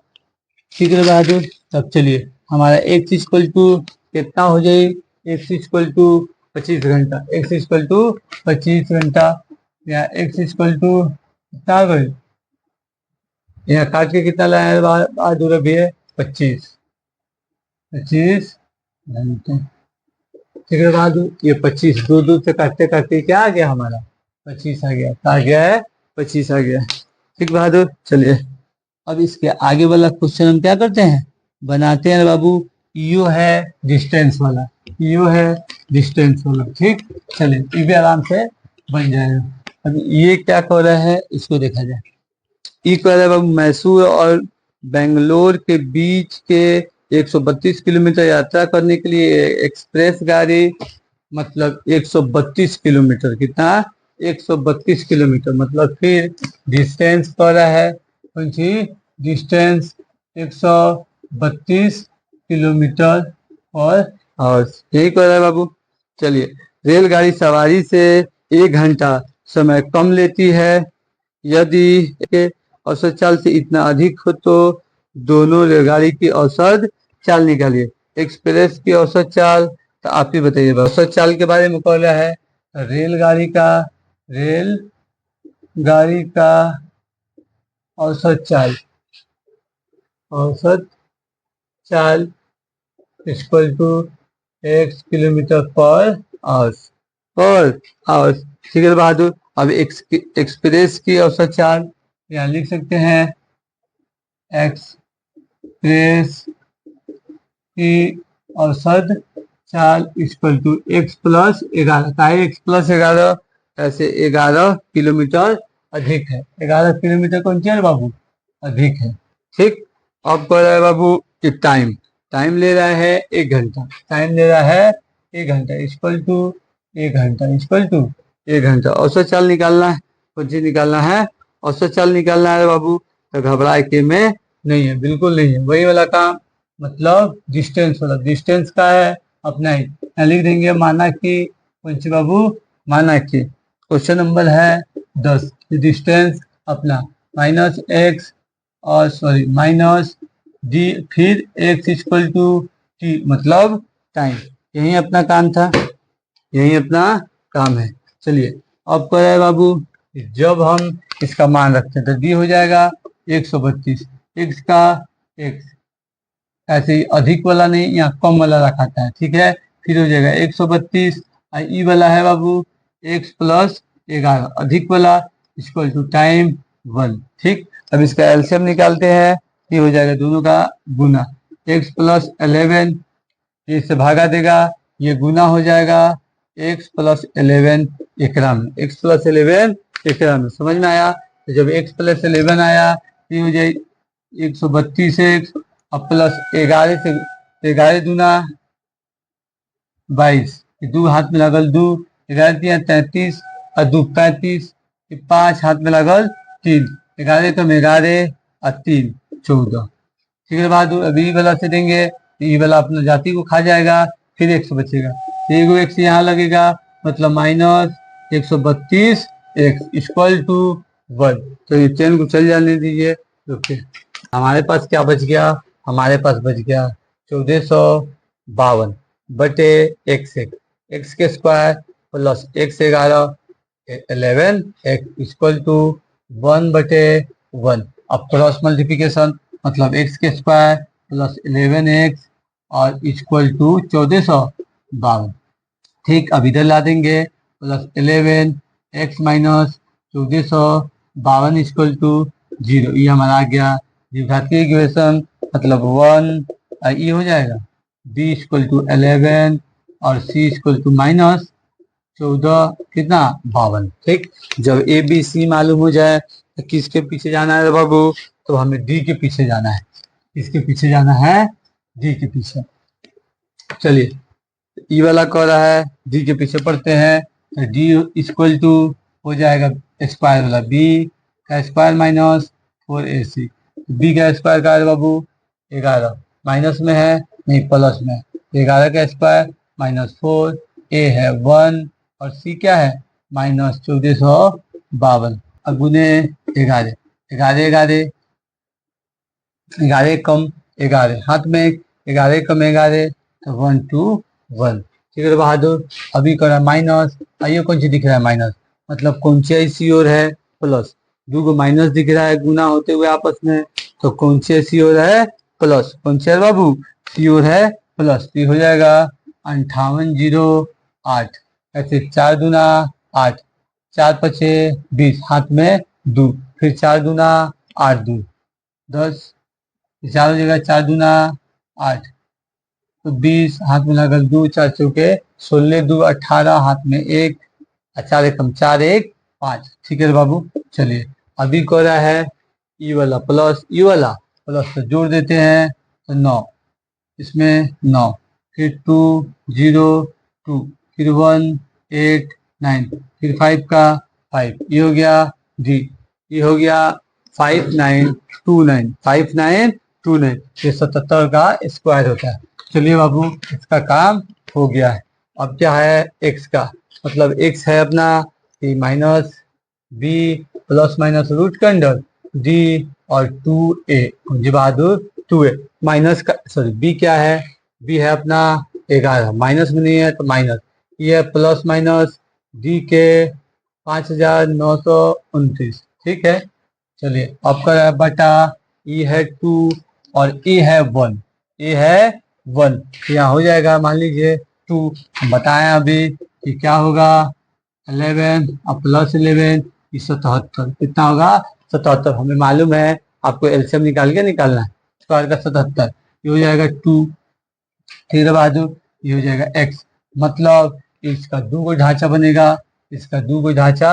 A: ठीक है बहादुर। तब चलिए हमारा एक्स इक्वल टू कितना हो जाए? एक्स इक्वल टू 25 घंटा, एक्स इक्वल टू 25 घंटा, या एक्स इक्वल टू कितना हो गए? यहाँ काट के कितना लाया है बहादुर? अभी है 25 घंटे। ठीक है बहादुर, ये 25 दूर दूर से काटते काटते क्या आ गया हमारा? 25 आ गया, आ गया है 25 आ गया। ठीक बहादुर, चलिए अब इसके आगे वाला क्वेश्चन हम क्या करते हैं? बनाते हैं बाबू, यू है डिस्टेंस वाला, यू है डिस्टेंस वाला। ठीक, चलिए ये भी आराम से बन जाएगा। अब ये क्या कर रहा है इसको देखा जाए। ये कह रहा है बाबू, मैसूर और बेंगलोर के बीच के 132 किलोमीटर यात्रा करने के लिए एक्सप्रेस गाड़ी, मतलब 132 किलोमीटर, कितना? 132 किलोमीटर, मतलब फिर डिस्टेंस कह रहा है, कौन सी डिस्टेंस? 132 किलोमीटर पर आवर, यही कह रहा है बाबू। चलिए, रेलगाड़ी सवारी से 1 घंटा समय कम लेती है, यदि औसत चाल से इतना अधिक हो तो दोनों रेलगाड़ी की औसत चाल निकालिए। एक्सप्रेस की औसत चाल तो आप ही बताइए, औसत चाल के बारे में कह रहा है, रेलगाड़ी का औसत चाल, औसत चाल equal to x kilometre per hours. ठीक है बहादुर, अब एक्सप्रेस की औसत चाल यहाँ लिख सकते हैं, एक्सप्रेस की औसत चाल इक्वल टू x प्लस 11, का x प्लस 11, ऐसे 11 किलोमीटर अधिक है, 11 किलोमीटर कौन सी है बाबू? अधिक है। ठीक, अब कह रहा है बाबू कि टाइम ले रहा है 1 घंटा, टाइम ले रहा है 1 घंटा इक्वल टू 1 घंटा इक्वल टू 1 घंटा। औसत चाल निकालना है, कौन सी निकालना है? औसत चाल निकालना है बाबू, तो घबराए के में नहीं है, बिल्कुल नहीं है, वही वाला काम, मतलब डिस्टेंस वाला। डिस्टेंस का है अपना ही, यहाँ लिख देंगे माना कि, कौन सी बाबू, माना कि क्वेश्चन नंबर है 10, डिस्टेंस अपना माइनस एक्स, और सॉरी माइनस डी, फिर एक्स इक्वल टू टी, मतलब टाइम। यही अपना काम था, यही अपना काम है। चलिए अब क्या है बाबू, जब हम इसका मान रखते हैं तो डी हो जाएगा 132, एक्स का एक्स, ऐसे ही अधिक वाला नहीं, यहाँ कम वाला रखा था, ठीक है। फिर हो जाएगा 132, ई वाला है बाबू एक्स प्लस 11, अधिक वाला इक्वल टू टाइम 1, ठीक। अब इसका एलसीएम निकालते हैं, ये हो जाएगा दोनों का गुना, एक्स प्लस 11, ये इससे भागा देगा, ये गुना हो जाएगा एक्स प्लस 11 एकड़ा में, एक्स प्लस 11 एकड़ा में, समझ में आया। तो जब एक्स प्लस 11 आया, ये हो जाए 132 एक्स, अब प्लस 11 से 11 दूना 22, दो हाथ में लगल दो, 11 दिया 33 और 2 35, 5 हाथ में लगल 3, 11 कम 11 और 3 14, ठीक है। बाद अभी वाला से देंगे, ये वाला अपना जाति को खा जाएगा, फिर 100 बचेगा, एक एक्स यहाँ लगेगा, मतलब माइनस 132 एक्स इक्वल टू 1। तो ये चेन को चल जाने दीजिए, रुकिए। हमारे पास क्या बच गया, हमारे पास बच गया 1452 बटे एक्स एक्स के square plus x 11 11 x equal to 1 बटे 1। अब क्रॉस मल्टीप्लिकेशन, मतलब एक्स के स्क्वायर प्लस 11 एक्स और इक्वल टू 1452, ठीक। अब इधर ला देंगे, plus 11 x minus 1452 equal to 0, ये हमारा आ गया द्विघातीय इक्वेशन, मतलब 1, ये हो जाएगा b इक्वल टू 11 और c इक्वल टू माइनस 14 कितना 52, ठीक। जब ए बी सी मालूम हो जाए तो किसके पीछे जाना है बाबू, तो हमें डी के पीछे जाना है, किसके पीछे जाना है, डी के पीछे। चलिए ई वाला कह रहा है डी के पीछे पढ़ते हैं, तो डी इक्वल टू हो जाएगा स्क्वायर वाला बी का स्क्वायर माइनस 4ac, बी का स्क्वायर का है बाबू 11, माइनस में है नहीं प्लस में, 11 का स्क्वायर माइनस 4, ए है 1 और सी क्या है माइनस 1452, अब गुने 11, 11 11 11 कम 11 हाथ में 11 कम 11, तो 1 2 1, ठीक है बहादुर। अभी करा माइनस, आइए कौन सी दिख रहा है माइनस, मतलब कौन सी ऐसी ओर है प्लस, दो को माइनस दिख रहा है गुना होते हुए आपस में, तो कौन सी ऐसी ओर है प्लस, कौन सी है बाबू सी ओर है प्लस, तो हो जाएगा 5808, ऐसे 4 दूना 8, 4 पचे 20 हाथ में 2, फिर 4 दूना 8 2 10, 4 हो जाएगा 4 दूना 8, तो 20 हाथ में लगल 2, 4 चौके 16 2 18 हाथ में 1, 4 एकम 4 1 5, ठीक है बाबू। चलिए अभी कह रहा है ई वाला प्लस ई वाला प्लस, तो जोड़ देते हैं तो 9, इसमें 9, फिर 2 0 2, फिर 1 8 9, फिर 5 का 5, ये हो गया डी, ये हो गया 5929 5929, ये 77 का स्क्वायर होता है। चलिए बाबू इसका काम हो गया है। अब क्या है एक्स का, मतलब एक्स है अपना minus B plus minus root के अंडर डी और 2a, जी बहादुर 2a माइनस का, सॉरी बी क्या है, बी है अपना 11, माइनस में नहीं है तो माइनस, ये है प्लस माइनस डी के 5929, ठीक है। चलिए आपका बटा ई है 2 और ए है 1, ए है 1, यहाँ हो जाएगा मान लीजिए 2, हम बताएं अभी कि क्या होगा 11 और प्लस 11 77, कितना होगा 77, हमें मालूम है, आपको एलसीएम निकाल के निकालना है, स्क्वायर का 77, ये हो जाएगा 2, ठीक है बाजू, ये हो जाएगा x, मतलब इसका 2 को ढांचा बनेगा, इसका 2 को ढांचा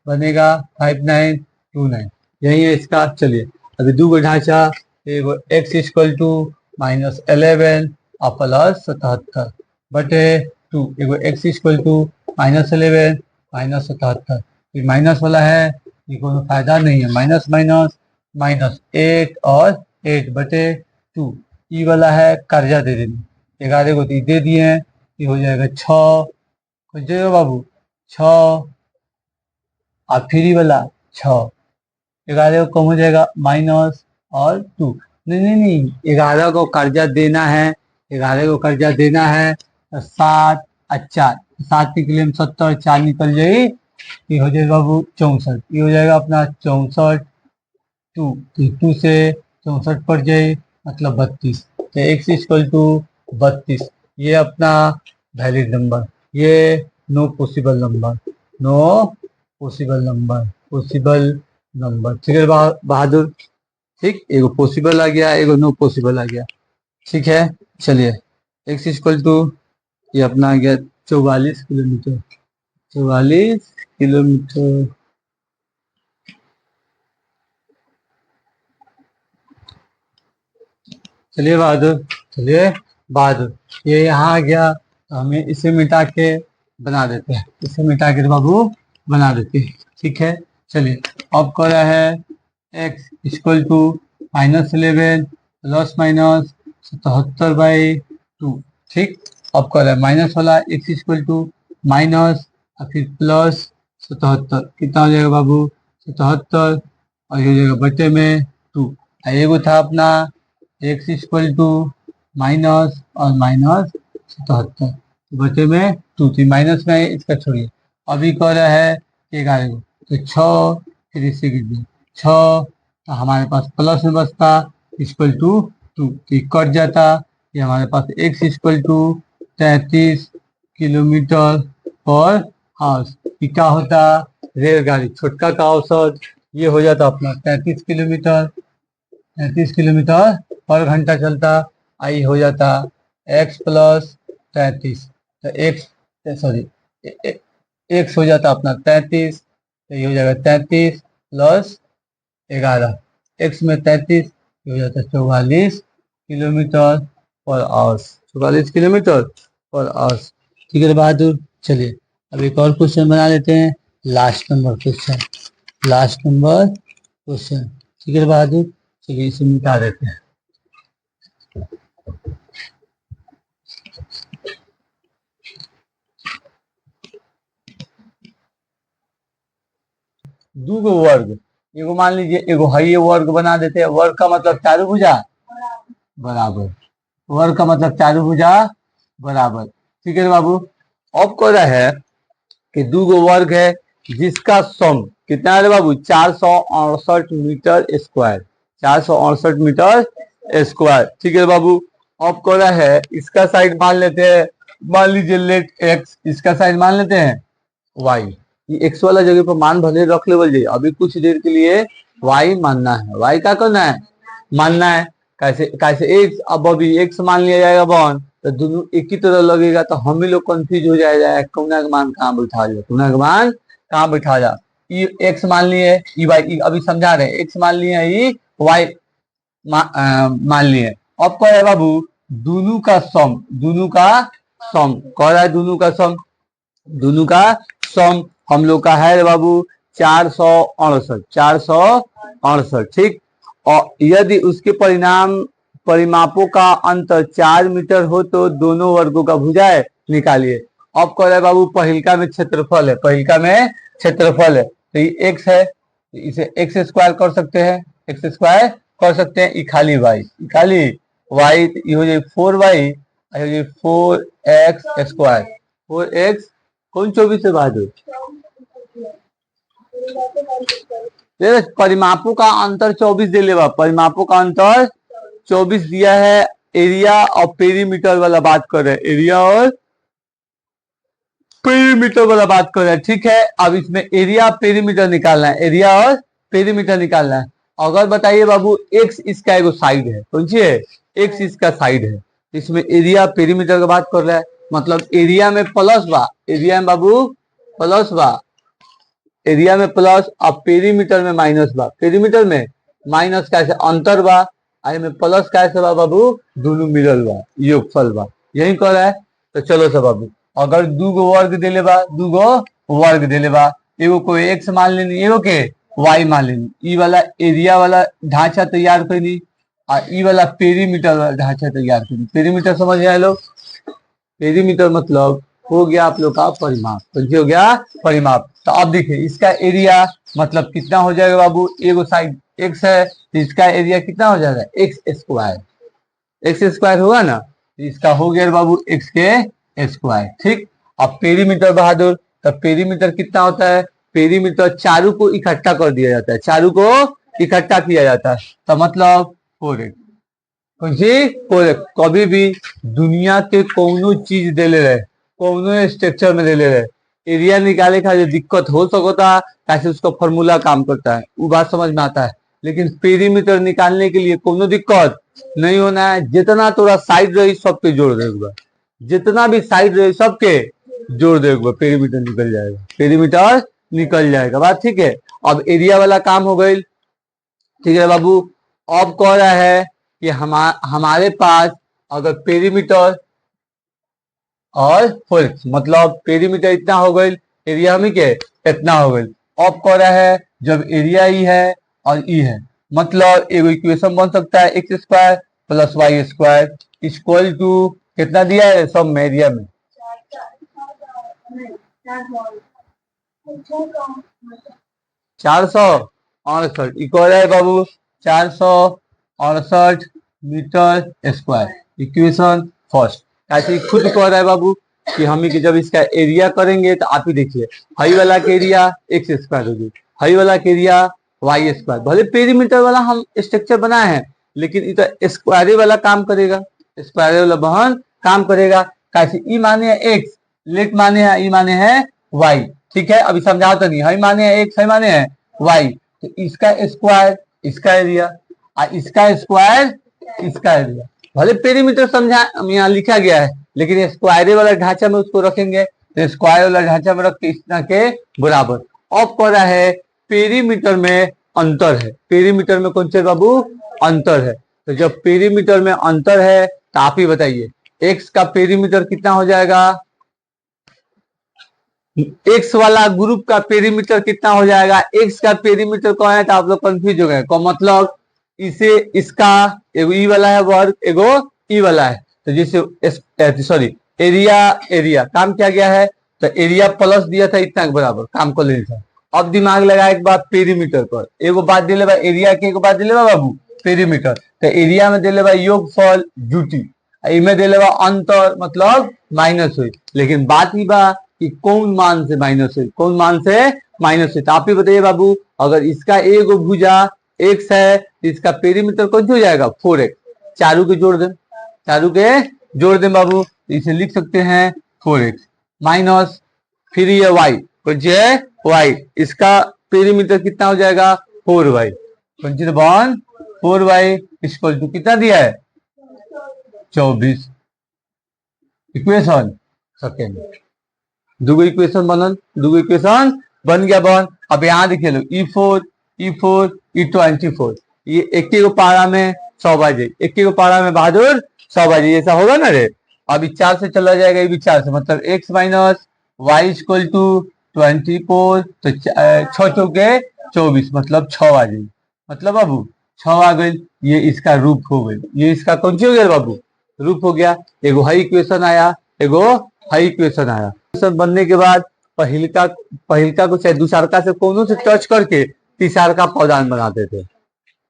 A: बनेगा 5929, यही है इसका। चलिए अभी 2 को ढांचा, एगो x इक्वल टू माइनस 11 और प्लस 77 बटे 2, एगो x equal to minus 11 minus 77, फिर माइनस वाला है ये कोनो फायदा नहीं है। माइनस माइनस माइनस 8 और 8/2। ई वाला है कर्जा दे देनी, 11 को तो दे दिए हैं, ये हो जाएगा 6, कुछ देगा बाबू 6, और फ्री वाला 6, 11 को कम हो जाएगा माइनस और 2। नहीं नहीं नहीं, 11 को कर्जा देना है, 11 को कर्जा देना है तो 7 और 4, 7 निकले 70, 4 निकल जाए, ये हो जाएगा बाबू 64, ये हो जाएगा अपना 64, 2 से 64 पड़ जाए मतलब 32, तो x इक्वल टू 32। ये अपना वैलिड नंबर, ये no possible number, no possible number, possible number. ठीक है बहादुर, ठीक, एगो पॉसिबल आ गया, एगो नो पॉसिबल आ गया। ठीक है, चलिए x इक्वल टू ये अपना आ गया 44 किलोमीटर, 44 किलोमीटर। चलिए बहादुर, ये यहाँ आ गया तो हमें इसे मिटा के बना देते हैं, इसे मिटा के बाबू बना देते हैं। ठीक है, चलिए अब कर रहा है x equal to -11 plus minus 77/2। ठीक, अब कर रहा है माइनस वाला x इक्वल टू माइनस और फिर प्लस 77, कितना हो जाएगा बाबू 77, और ये हो जाएगा बटे में 2। एगो था अपना x इक्वल टू माइनस और माइनस 77 बचे में 2 थी, माइनस में इसका छोड़िए। अभी कह रहा है 11 को, तो 6 फिर इससे गिर दिया 6, तो हमारे पास प्लस में बचता इक्वल टू 2, कट जाता। ये हमारे पास x इक्वल टू 33 किलोमीटर पर हाउस, क्या होता रेलगाड़ी छोटका का औसत, ये हो जाता अपना 33 किलोमीटर, 33 किलोमीटर पर घंटा चलता। आई हो जाता x प्लस 33, तो x सॉरी x हो जाता अपना 33, तो ये हो जाएगा 33 प्लस 11, x में 33 हो जाता 44 kilometre per hours, 44 kilometre per hours. ठीक है बहादुर, चलिए अब एक और क्वेश्चन बना लेते हैं, last number question, last number question. ठीक है बहादुर, चलिए इसे मिटा देते हैं। दूगो वर्ग, एगो मान लीजिए एगो है, ये वर्ग बना देते हैं, वर्ग का मतलब चारू भुजा बराबर, वर्ग का मतलब चारू भुजा बराबर। ठीक है बाबू, अब कह रहा है कि दूगो वर्ग है जिसका सम कितना है बाबू 468 मीटर स्क्वायर, 468 मीटर स्क्वायर। ठीक है बाबू, अब कह रहा है इसका साइड मान लेते हैं, मान लीजिए लेट x, इसका साइड मान लेते हैं y, ये x वाला जगह पर मान भले रख लेवल जाइए, अभी कुछ देर के लिए y मानना है, y का करना है मानना है। कैसे कैसे x, अब अभी x मान लिया जाएगा 1, तो दोनों एक ही तरह लगेगा, तो हम ही लोग कंफ्यूज हो जाएगा कौना का मान कहाँ बैठा जा, कौना का मान कहाँ बैठा जा। ये x मान लिए, ई y, अभी समझा रहे x मान लिए, ये y मान लिए। अब कह रहा है बाबू दोनों का सम, दोनों का सम कह रहा है, दोनों का सम, दोनों का सम हम लोग का है बाबू 468, 468। ठीक, और यदि उसके परिमापों का अंतर 4 मीटर हो तो दोनों वर्गों का भुजाएं निकालिए। अब कह रहा है बाबू पहिलका में क्षेत्रफल है, पहिलका में क्षेत्रफल है, तो ये x है, इसे x स्क्वायर कर सकते हैं, x स्क्वायर कर सकते हैं, खाली y, खाली y, ये हो जाए 4y, हो जाए 4x स्क्वायर, 4x कौन 24 से बहादुर, परिमापों का अंतर 24 दे लेवा, परिमापों का अंतर 24 दिया है। एरिया और पेरीमीटर वाला बात कर रहे हैं, एरिया और पेरीमीटर वाला बात कर रहे हैं। ठीक है, अब इसमें एरिया पेरीमीटर निकालना है, एरिया और पेरीमीटर निकालना है। अगर बताइए बाबू x इसका एगो साइड है, कौन सी है, x इसका साइड है, इसमें एरिया पेरीमीटर की बात कर रहा है, मतलब एरिया में प्लस बा, एरिया में बाबू प्लस बा, एरिया में प्लस और पेरीमीटर में माइनस बा, पेरीमीटर में माइनस कैसे अंतर बा, आई में प्लस कैसे बा बाबू दोनों मिलल बा, योगफल बा, यही कह रहा है। तो चलो सब बाबू, अगर दूगो वर्ग दे ले बा, दूगो वर्ग दे ले बा, एगो को x मान लेनी, एगो के वाई मान लेनी। ई वाला एरिया वाला ढांचा तैयार करनी और ई वाला पेरीमीटर वाला ढांचा तैयार करनी। पेरीमीटर समझ आए लोग? पेरीमीटर मतलब हो गया आप लोग का परिमाप। तो हो गया परिमाप। तो अब देखिए इसका एरिया मतलब कितना हो जाएगा बाबू? एगो साइड एक्स है तो इसका एरिया कितना हो जाएगा? X square. एक्स स्क्वायर होगा ना, तो इसका हो गया बाबू एक्स के स्क्वायर। ठीक। अब पेरीमीटर बहादुर, तब पेरीमीटर कितना होता है? पेरीमीटर चारों को इकट्ठा कर दिया जाता है, चारों को इकट्ठा किया जाता है। तो मतलब 4x। कभी भी दुनिया के कोनो चीज दे ले रहे, कोनो स्ट्रक्चर में दे ले रहे, एरिया निकाले का जो दिक्कत हो सकता कैसे उसका फॉर्मूला काम करता है वो बात समझ में आता है। लेकिन पेरीमीटर निकालने के लिए कोनो दिक्कत नहीं होना है। जितना थोड़ा साइड रही सबके जोड़ देगा, जितना भी साइड रही सबके जोड़ देगा, पेरीमीटर निकल जाएगा, पेरीमीटर निकल जाएगा। बात ठीक है। अब एरिया वाला काम हो गई। ठीक है बाबू। अब कह रहा है कि हमारे पास अगर पेरीमीटर और 4x मतलब पेरीमीटर इतना हो गई, एरिया में के इतना हो गई। अब कह रहा है जब एरिया ई है और ई है मतलब एगो इक्वेशन बन सकता है X square plus Y square equal to कितना दिया है सब में एरिया में? 468 इक्वल है बाबू 468 मीटर स्क्वायर। इक्वेशन फर्स्ट ऐसे खुद कह रहा है बाबू कि हम जब इसका एरिया करेंगे तो आप ही देखिए हाई वाला के एरिया एक्स स्क्वायर होगी, हाई वाला के एरिया वाई स्क्वायर। भले पेरीमीटर वाला हम स्ट्रक्चर बनाए हैं लेकिन ये तो स्क्वायर वाला काम करेगा, स्क्वायर वाला बहन काम करेगा। कैसे? ई माने है एक्स, लेट माने है, ई माने है वाई। ठीक है। अभी समझाओ तो नहीं, हाई माने है एक्स, हाई माने है वाई। तो इसका स्क्वायर इसका एरिया और इसका स्क्वायर इसका एरिया। भले पेरीमीटर समझा यहाँ लिखा गया है लेकिन स्क्वायर वाला ढांचा में उसको रखेंगे तो स्क्वायर वाला ढांचा में रख के इतना के बराबर। अब कह रहा है पेरीमीटर में अंतर है। पेरीमीटर में कौन से बाबू? अंतर है। तो जब पेरीमीटर में अंतर है तो आप ही बताइए एक्स का पेरीमीटर कितना हो जाएगा? एक्स वाला ग्रुप का पेरीमीटर कितना हो जाएगा? एक्स का पेरीमीटर कौन है तो आप लोग कंफ्यूज हो गए। मतलब इसे इसका एगो ई वाला है वर्ग, एगो ई वाला है। तो जैसे सॉरी एरिया, एरिया काम किया गया है तो एरिया प्लस दिया था इतना के बराबर काम कर लेना था। अब दिमाग लगाए एक बात पेरीमीटर पर, एगो बात दिले बा एरिया के, एगो बात दिले बा बाबू पेरीमीटर। तो एरिया में दिले बा योगफल जुटी, इनमें दिले बा अंतर मतलब माइनस हुई। लेकिन बात ही बा कि कौन मान से माइनस हुई, कौन मान से माइनस हुई। तो आप ही बताइए बाबू अगर इसका एगो भुजा एक्स है तो इसका पेरीमीटर कौन सी हो जाएगा? 4x। चारों के जोड़ दें, चारों के जोड़ दें बाबू, तो इसे लिख सकते हैं 4x माइनस फिर ये y कौन सी है? y। इसका पेरीमीटर कितना हो जाएगा? 4y। कौन सी बन 4y इक्वल टू कितना दिया है? 24। इक्वेशन सेकेंड दूगो इक्वेशन बनल, दूगो इक्वेशन बन गया बन। अब यहाँ देखिए लो E4 E4 E24 ये एक ही पारा में 100 बाजे, एक ही पारा में बहादुर 100 बाजे, ऐसा होगा ना रे। अभी 4 से चला जाएगा, ये भी 4 से मतलब x minus Y equal to 24। तो 6 चौके 24 मतलब 6 आ जाएगी। मतलब बाबू 6 आ गई, ये इसका रूप हो गई, ये इसका कौन सी हो गया बाबू? रूप हो गया। एगो हाई इक्वेशन आया, एगो हाई इक्वेशन आया। इक्वेशन बनने के बाद पहिलका को चाहे दूसरका से कोनो से टच करके तीसरका पौधान बनाते थे,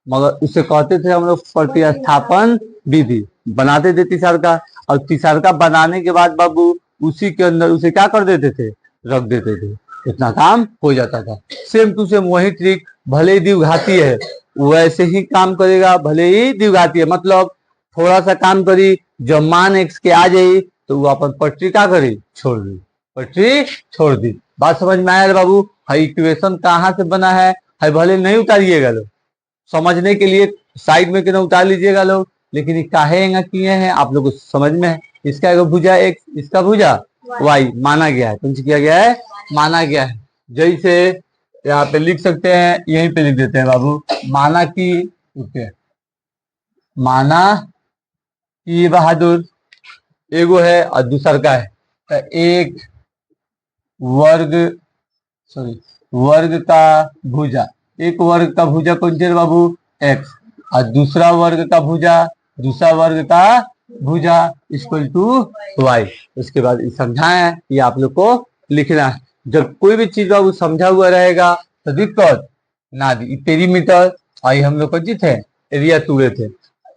A: मगर उसे कहते थे हम लोग प्रतिस्थापन विधि। बनाते थे तीसरका, और तीसरका बनाने के बाद बाबू उसी के अंदर उसे क्या कर देते थे? रख देते थे, इतना काम हो जाता था। सेम टू सेम वही ट्रिक, भले ही द्विघाती है वैसे ही काम करेगा, भले ही द्विघाती है मतलब थोड़ा सा काम करी, जब मान एक्स के आ जाई तो वो अपन पटरी क्या करी? छोड़ दी, पटरी छोड़ दी। बात समझ में आया बाबू? हाई इक्वेशन कहाँ से बना है? हाई भले नहीं उतारिएगा लोग, समझने के लिए साइड में क्यों उतार लीजिएगा लोग, लेकिन ये काहे किए हैं आप लोग को समझ में है। इसका एगो भुजा एक्स, इसका भुजा वाई माना गया है, कुछ किया गया है, माना गया है। जैसे यहाँ पे लिख सकते हैं, यहीं पे लिख देते हैं बाबू, माना की माना कि बहादुर एगो है और दूसर का है, तो एक वर्ग का भुजा एक वर्ग का भुजा कौन सा बाबू एक्स, और दूसरा वर्ग का भुजा, दूसरा वर्ग का भुजा इक्वल टू वाई। उसके बाद समझाया ये आप लोग को लिखना है। जब कोई भी चीज बाबू समझा हुआ रहेगा तो दिक्कत ना दी। पेरीमीटर आई हम लोग को थे एरिया टूरे थे,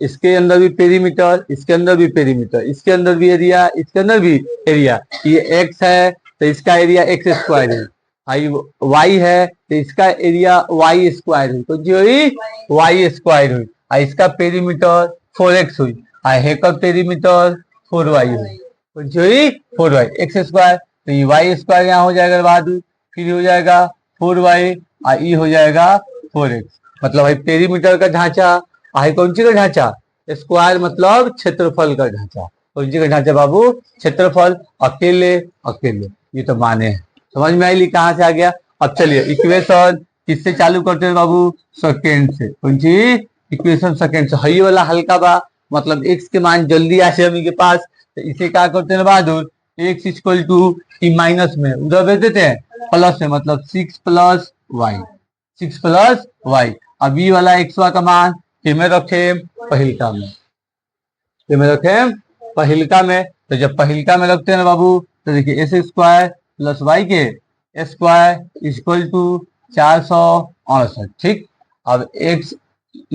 A: इसके अंदर भी पेरीमीटर, इसके अंदर भी पेरीमीटर, इसके अंदर भी एरिया, इसके अंदर भी एरिया। ये एक्स है तो इसका एरिया एक्स स्क्वायर है, आई वाई है तो इसका एरिया वाई स्क्वायर हुई, कौन सी हुई वाई स्क्वायर हुई। इसका पेरीमीटर 4x हुई, हेकर पेरीमीटर 4y हुई, कौन सी हुई 4y एक्स स्क्वायर। तो ये वाई स्क्वायर यहाँ हो जाएगा बहादुर, फिर हो जाएगा 4y और ये हो जाएगा 4x। मतलब भाई पेरीमीटर का ढांचा आई कौन सी का ढांचा स्क्वायर, मतलब क्षेत्रफल का ढांचा। कौन सी का ढांचा बाबू क्षेत्रफल, अकेले अकेले, ये तो माने हैं। समझ में आई कहाँ से आ गया। अब चलिए इक्वेशन किससे चालू करते हैं बाबू, सेकेंड से। कौन सी इक्वेशन सेकेंड से, हई वाला हल्का बा, मतलब एक्स के मान जल्दी आसे हमी के पास, तो इसे क्या करते हैं बहादुर, एक्स इक्वल टू माइनस में उधर भेज देते हैं प्लस में, मतलब 6 प्लस वाई, 6 प्लस वाई। अब ये वाला एक्स का मान में रखे पहिलका में, में रखे पहिलका में। तो जब पहिलका में रखते हैं बाबू तो देखिए एस स्क्वायर प्लस वाई के स्क्वायर इक्वल टू 468। ठीक, अब एक्स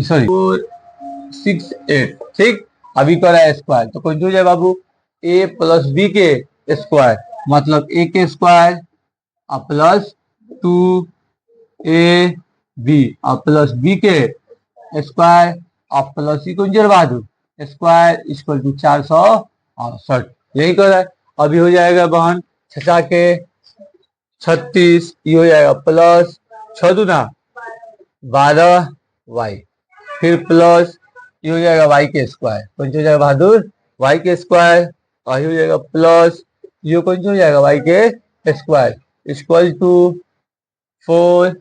A: सॉरी 468, ठीक। अभी कर रहा है स्क्वायर तो कौन हो जाए बाबू ए प्लस बी के स्क्वायर, मतलब ए के square plus 2 B plus B के स्क्वायर प्लस सी कौन सी बहादुर स्क्वायर इक्वल टू 468। यही कर रहा है। अभी हो जाएगा बहन छठा के 36, ये हो जाएगा प्लस 6 दूना 12 वाई, फिर प्लस ये हो जाएगा वाई के स्क्वायर, कौन सा हो जाएगा बहादुर वाई के स्क्वायर, और ये हो जाएगा प्लस ये कौन सा हो जाएगा वाई के स्क्वायर इक्वल टू 4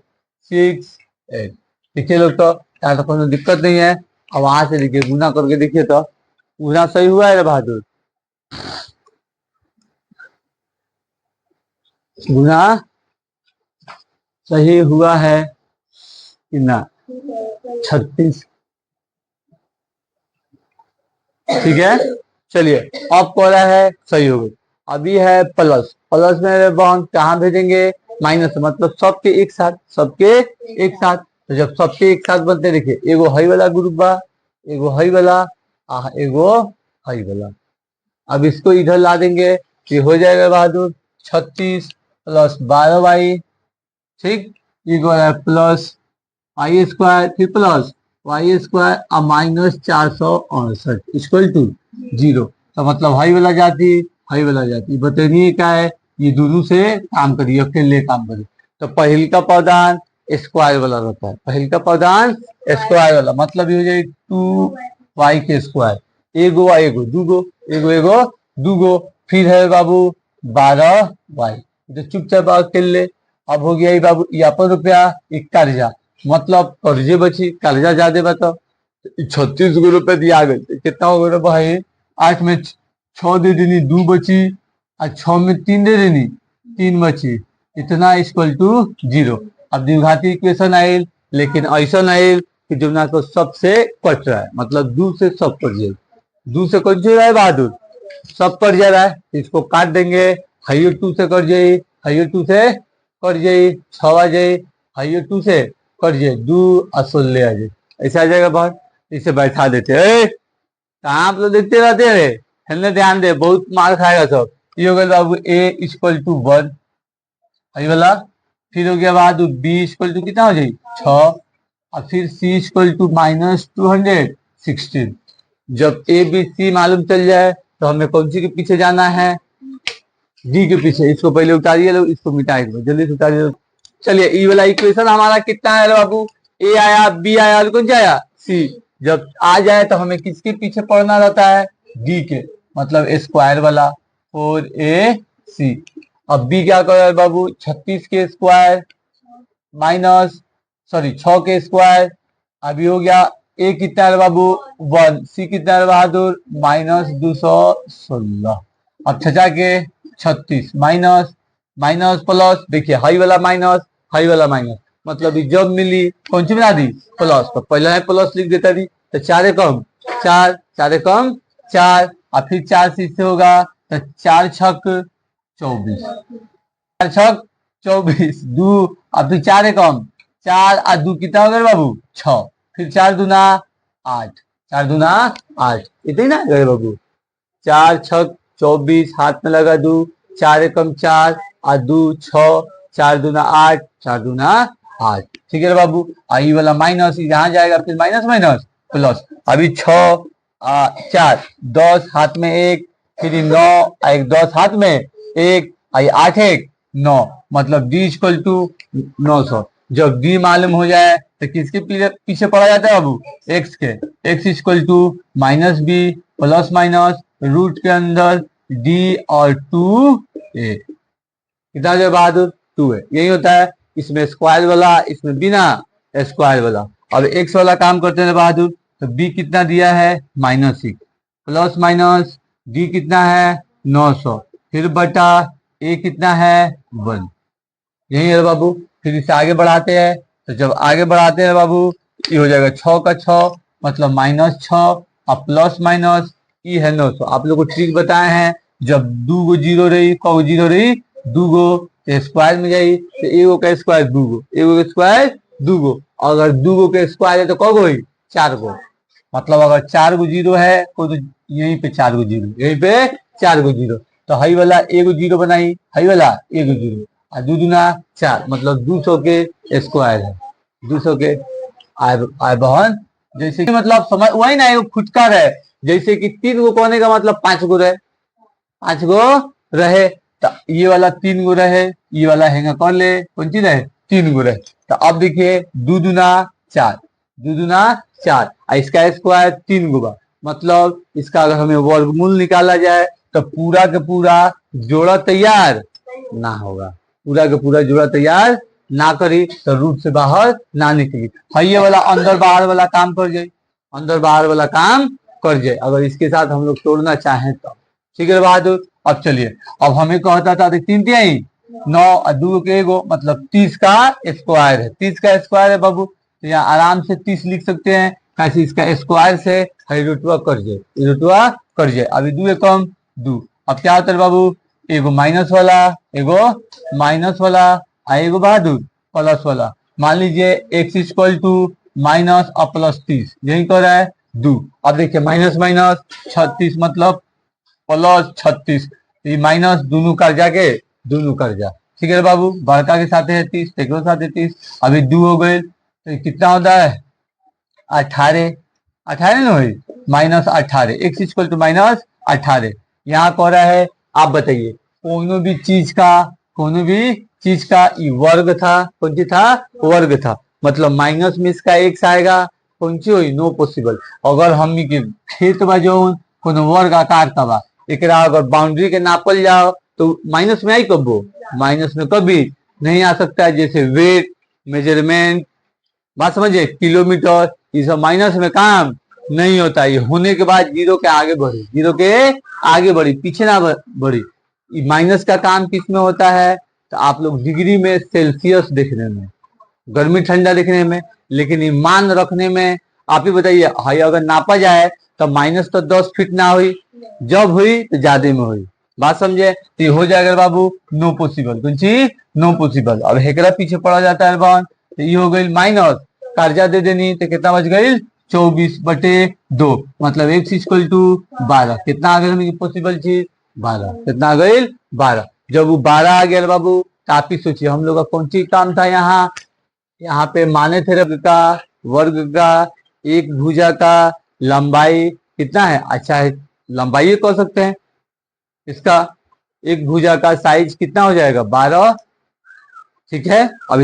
A: 6 8। देखिए लोग तो यहाँ तो कोई दिक्कत नहीं है। अब वहां से देखिए गुना करके देखिए तो गुना सही हुआ है बहादुर, गुना सही हुआ है कि ना 36, ठीक है। चलिए अब कह रहा है सही हो गई। अभी है प्लस, प्लस में बहन कहाँ भेजेंगे माइनस, मतलब सबके एक साथ, सबके एक साथ। तो जब सबके एक साथ बनते देखिए एगो हई वाला ग्रुप बा, एगो हई वाला एगो हई वाला। अब इसको इधर ला देंगे ये हो जाएगा बहादुर 36 प्लस 12 वाई, ठीक, इक्वल प्लस आई स्क्वायर फिर प्लस वाई स्क्वायर और माइनस 468 इक्वल टू 0। तो मतलब हाई वाला जाती, हाई वाला जाती, बताइए क्या है, ये दोनों से काम करिए, अकेले काम करिए। तो पहल का पौधान स्क्वायर वाला रहता है, पहल का पौधान स्क्वायर वाला, मतलब ये हो जाए 2 वाई के स्क्वायर, एगो एगो दूगो, एगो एगो दूगो, फिर है बाबू 12 वाई, तो चुपचाप अकेले। अब हो गया बाबू यहाँ रुपया एक कर्जा, मतलब कर्जे बची, कर्जा ज्यादा बताओ 36 गो रुपए दिया गए, कितना हो गया भाई 8 में 6 दे देनी 2 बची, और 6 में 3 दे देनी 3 बची, इतना इक्वल टू 0। अब द्विघाती इक्वेशन आयल, लेकिन ऐसा आयल कि जो ना को सबसे कट रहा है, मतलब 2 से सब कट जाए, 2 से कट जा रहा है बहादुर, सब कट जा रहा है, इसको काट देंगे, हाइयो 2 से कट जाए, हाइयो 2 से कट जाए, 6 आ जाए, हाइयो 2 से कट जाए 2 और 16 आ जाए, ऐसा आ जाएगा बाहर। इसे बैठा देते हैं, कहाँ आप लोग देखते रहते हैं, हेलने ध्यान दे, बहुत मार खाएगा सब। ये हो गया बाबू ए इक्वल टू 1 वाला, फिर हो गया बाद बी इक्वल टू कितना हो जाए 6, और फिर सी इक्वल टू माइनस 216। जब ए बी सी मालूम चल जाए तो हमें कौन सी के पीछे जाना है, डी के पीछे। इसको पहले उतारिए लो, इसको मिटाइए जल्दी से उतारिए। चलिए ई वाला इक्वेशन हमारा कितना है बाबू, ए आया बी आया और कौन सा आया सी। जब आ जाए तो हमें किसके पीछे पढ़ना रहता है, डी के, मतलब स्क्वायर वाला 4ac। अब बी क्या कर रहा है बाबू 36 के स्क्वायर माइनस सॉरी 6 के स्क्वायर। अभी हो गया ए कितना है बाबू 1, सी कितना है बहादुर माइनस 216। अब छठा के 36 माइनस माइनस प्लस, देखिए हाई वाला माइनस हाई वाला माइनस, मतलब जब मिली कौन सी बना दी प्लस, तो पहले है प्लस लिख देता थी, तो 4 एकम 4, 4 एकम 4, और फिर 4 से इससे होगा तो 4 छक 24, 4 छक 24, 2 और फिर 4 एकम 4 और 2 कितना हो गया बाबू 6, फिर 4 दूना 8, 4 दूना 8, इतनी ना गए बाबू। 4 छक 24, हाथ में लगा 2, 4 एकम 4 और 2 6, 4 दूना 8, 4 दूना 8, ठीक है बाबू। आई वाला माइनस यहाँ जाएगा, फिर माइनस माइनस प्लस, अभी 6 4 10 हाथ में 1, फिर 9 एक 10 हाथ में 1, आई 8 1 9, मतलब d इक्वल टू 900। जब d मालूम हो जाए तो किसके पीछे पड़ा जाता है बाबू x के, x equal to minus B plus minus root के अंदर d और 2a, कितना जो बहादुर 2a, यही होता है। इसमें स्क्वायर वाला, इसमें बिना स्क्वायर वाला। अब x वाला काम करते हैं बहादुर, तो b कितना दिया है -6 प्लस माइनस d कितना है 900, फिर बटा a कितना है 1, यही है बाबू। फिर इसे आगे बढ़ाते हैं, तो जब आगे बढ़ाते हैं बाबू ये हो जाएगा 6 का 6 मतलब -6 और प्लस माइनस ई है 900। आप लोग को ट्रिक बताए हैं, जब 2 गो जीरो रही, कौ जीरो रही 2 गो, स्क्वायर में जाई तो एगो का स्क्वायर 2 गो, एगो का स्क्वायर 2 गो, अगर 2 गो के स्क्वायर है तो कौ गो 4 गो, मतलब अगर 4 गो जीरो है तो यहीं पे 4 गो जीरो, यहीं पे 4 गो जीरो, तो हई वाला एगो जीरो बनाई, हई वाला एगो जीरो, और 2 दूना 4 मतलब 200 के स्क्वायर है, 200 के आय बहन। जैसे कि मतलब समझ वही ना, एगो फुटकर है, जैसे कि 3 गो कोने का मतलब 5 गो रहे, 5 गो रहे, तो ये वाला 3 गो रहे, ये वाला हैंगा कर ले कौन सी रहे 3 गो रहे, तो अब देखिए 2 दूना 4, 2 दूना 4, इसका स्क्वायर 3 गो बा, मतलब इसका अगर हमें वर्गमूल निकाला जाए तो पूरा के पूरा जोड़ा तैयार ना होगा, पूरा के पूरा जोड़ा तैयार ना करी तो रूट से बाहर ना निकली। ये वाला अंदर बाहर वाला काम कर जाए, अंदर बाहर वाला काम कर जाए अगर इसके साथ हम लोग तोड़ना चाहें तो, ठीक है बहादुर। अब चलिए, अब हमें कहता था 3 तिहाई 9 और 2 के एगो मतलब 30 का स्क्वायर है, 30 का स्क्वायर है बाबू, तो यहाँ आराम से 30 लिख सकते हैं, कैसे इसका स्क्वायर से रूटवा कर जाए, रूटवा कर जाए। अभी 2 एकम 2, अब क्या होता है बाबू, एगो माइनस वाला, एगो माइनस वाला, एगो बहादुर प्लस वाला। मान लीजिए x इक्वल टू माइनस और प्लस 30, यही कर रहा है 2। अब देखिए माइनस माइनस 36 मतलब प्लस 36, ये माइनस दोनों कर जाके दोनों कर जा, ठीक है बाबू। बड़का के साथ है 30, टेकरो साथ है 30, अभी 2 हो गए तो कितना होता है 18, 18 ना हुई -18, x इक्वल टू -18। यहाँ कह रहा है आप बताइए कोनो भी चीज का, कोनो भी चीज का वर्ग था, कौन सी था वर्ग था, मतलब माइनस में इसका x आएगा, कौन सी हुई नो पॉसिबल। अगर हम के खेत बा जो कोनो वर्ग आकार का बा, एकरा अगर बाउंड्री के नापल जाओ तो माइनस में आई कबो, माइनस में कभी नहीं आ सकता है, जैसे वेट मेजरमेंट, बात समझे, किलोमीटर, ये सब माइनस में काम नहीं होता, ये होने के बाद जीरो के आगे बढ़ी, जीरो के आगे बढ़ी, पीछे ना बढ़ी। माइनस का काम किस में होता है, तो आप लोग डिग्री में, सेल्सियस देखने में, गर्मी ठंडा देखने में, लेकिन ये मान रखने में। आप ही बताइए, हाई अगर नापा जाए तो माइनस तो 10 फीट ना हुई, जब हुई तो ज्यादा में हुई, बात समझे, तो ये हो जाएगा बाबू नो पॉसिबल, कौन सी नो पॉसिबल। अब हेकरा पीछे पड़ा जाता है बहन, तो ये हो गई माइनस, कर्जा दे देनी तो कितना बच गई 24/2, मतलब x इक्वल टू 12, कितना आ गया पॉसिबल चीज 12, कितना आ गई 12। जब वो 12 आ गया बाबू तो आप ही सोचिए हम लोग का कौन सी काम था, यहाँ पे माने थे वर्ग का, वर्ग का एक भुजा का लंबाई कितना है, अच्छा है लंबाई कह सकते हैं, इसका एक भुजा का साइज कितना हो जाएगा 12, ठीक है। अब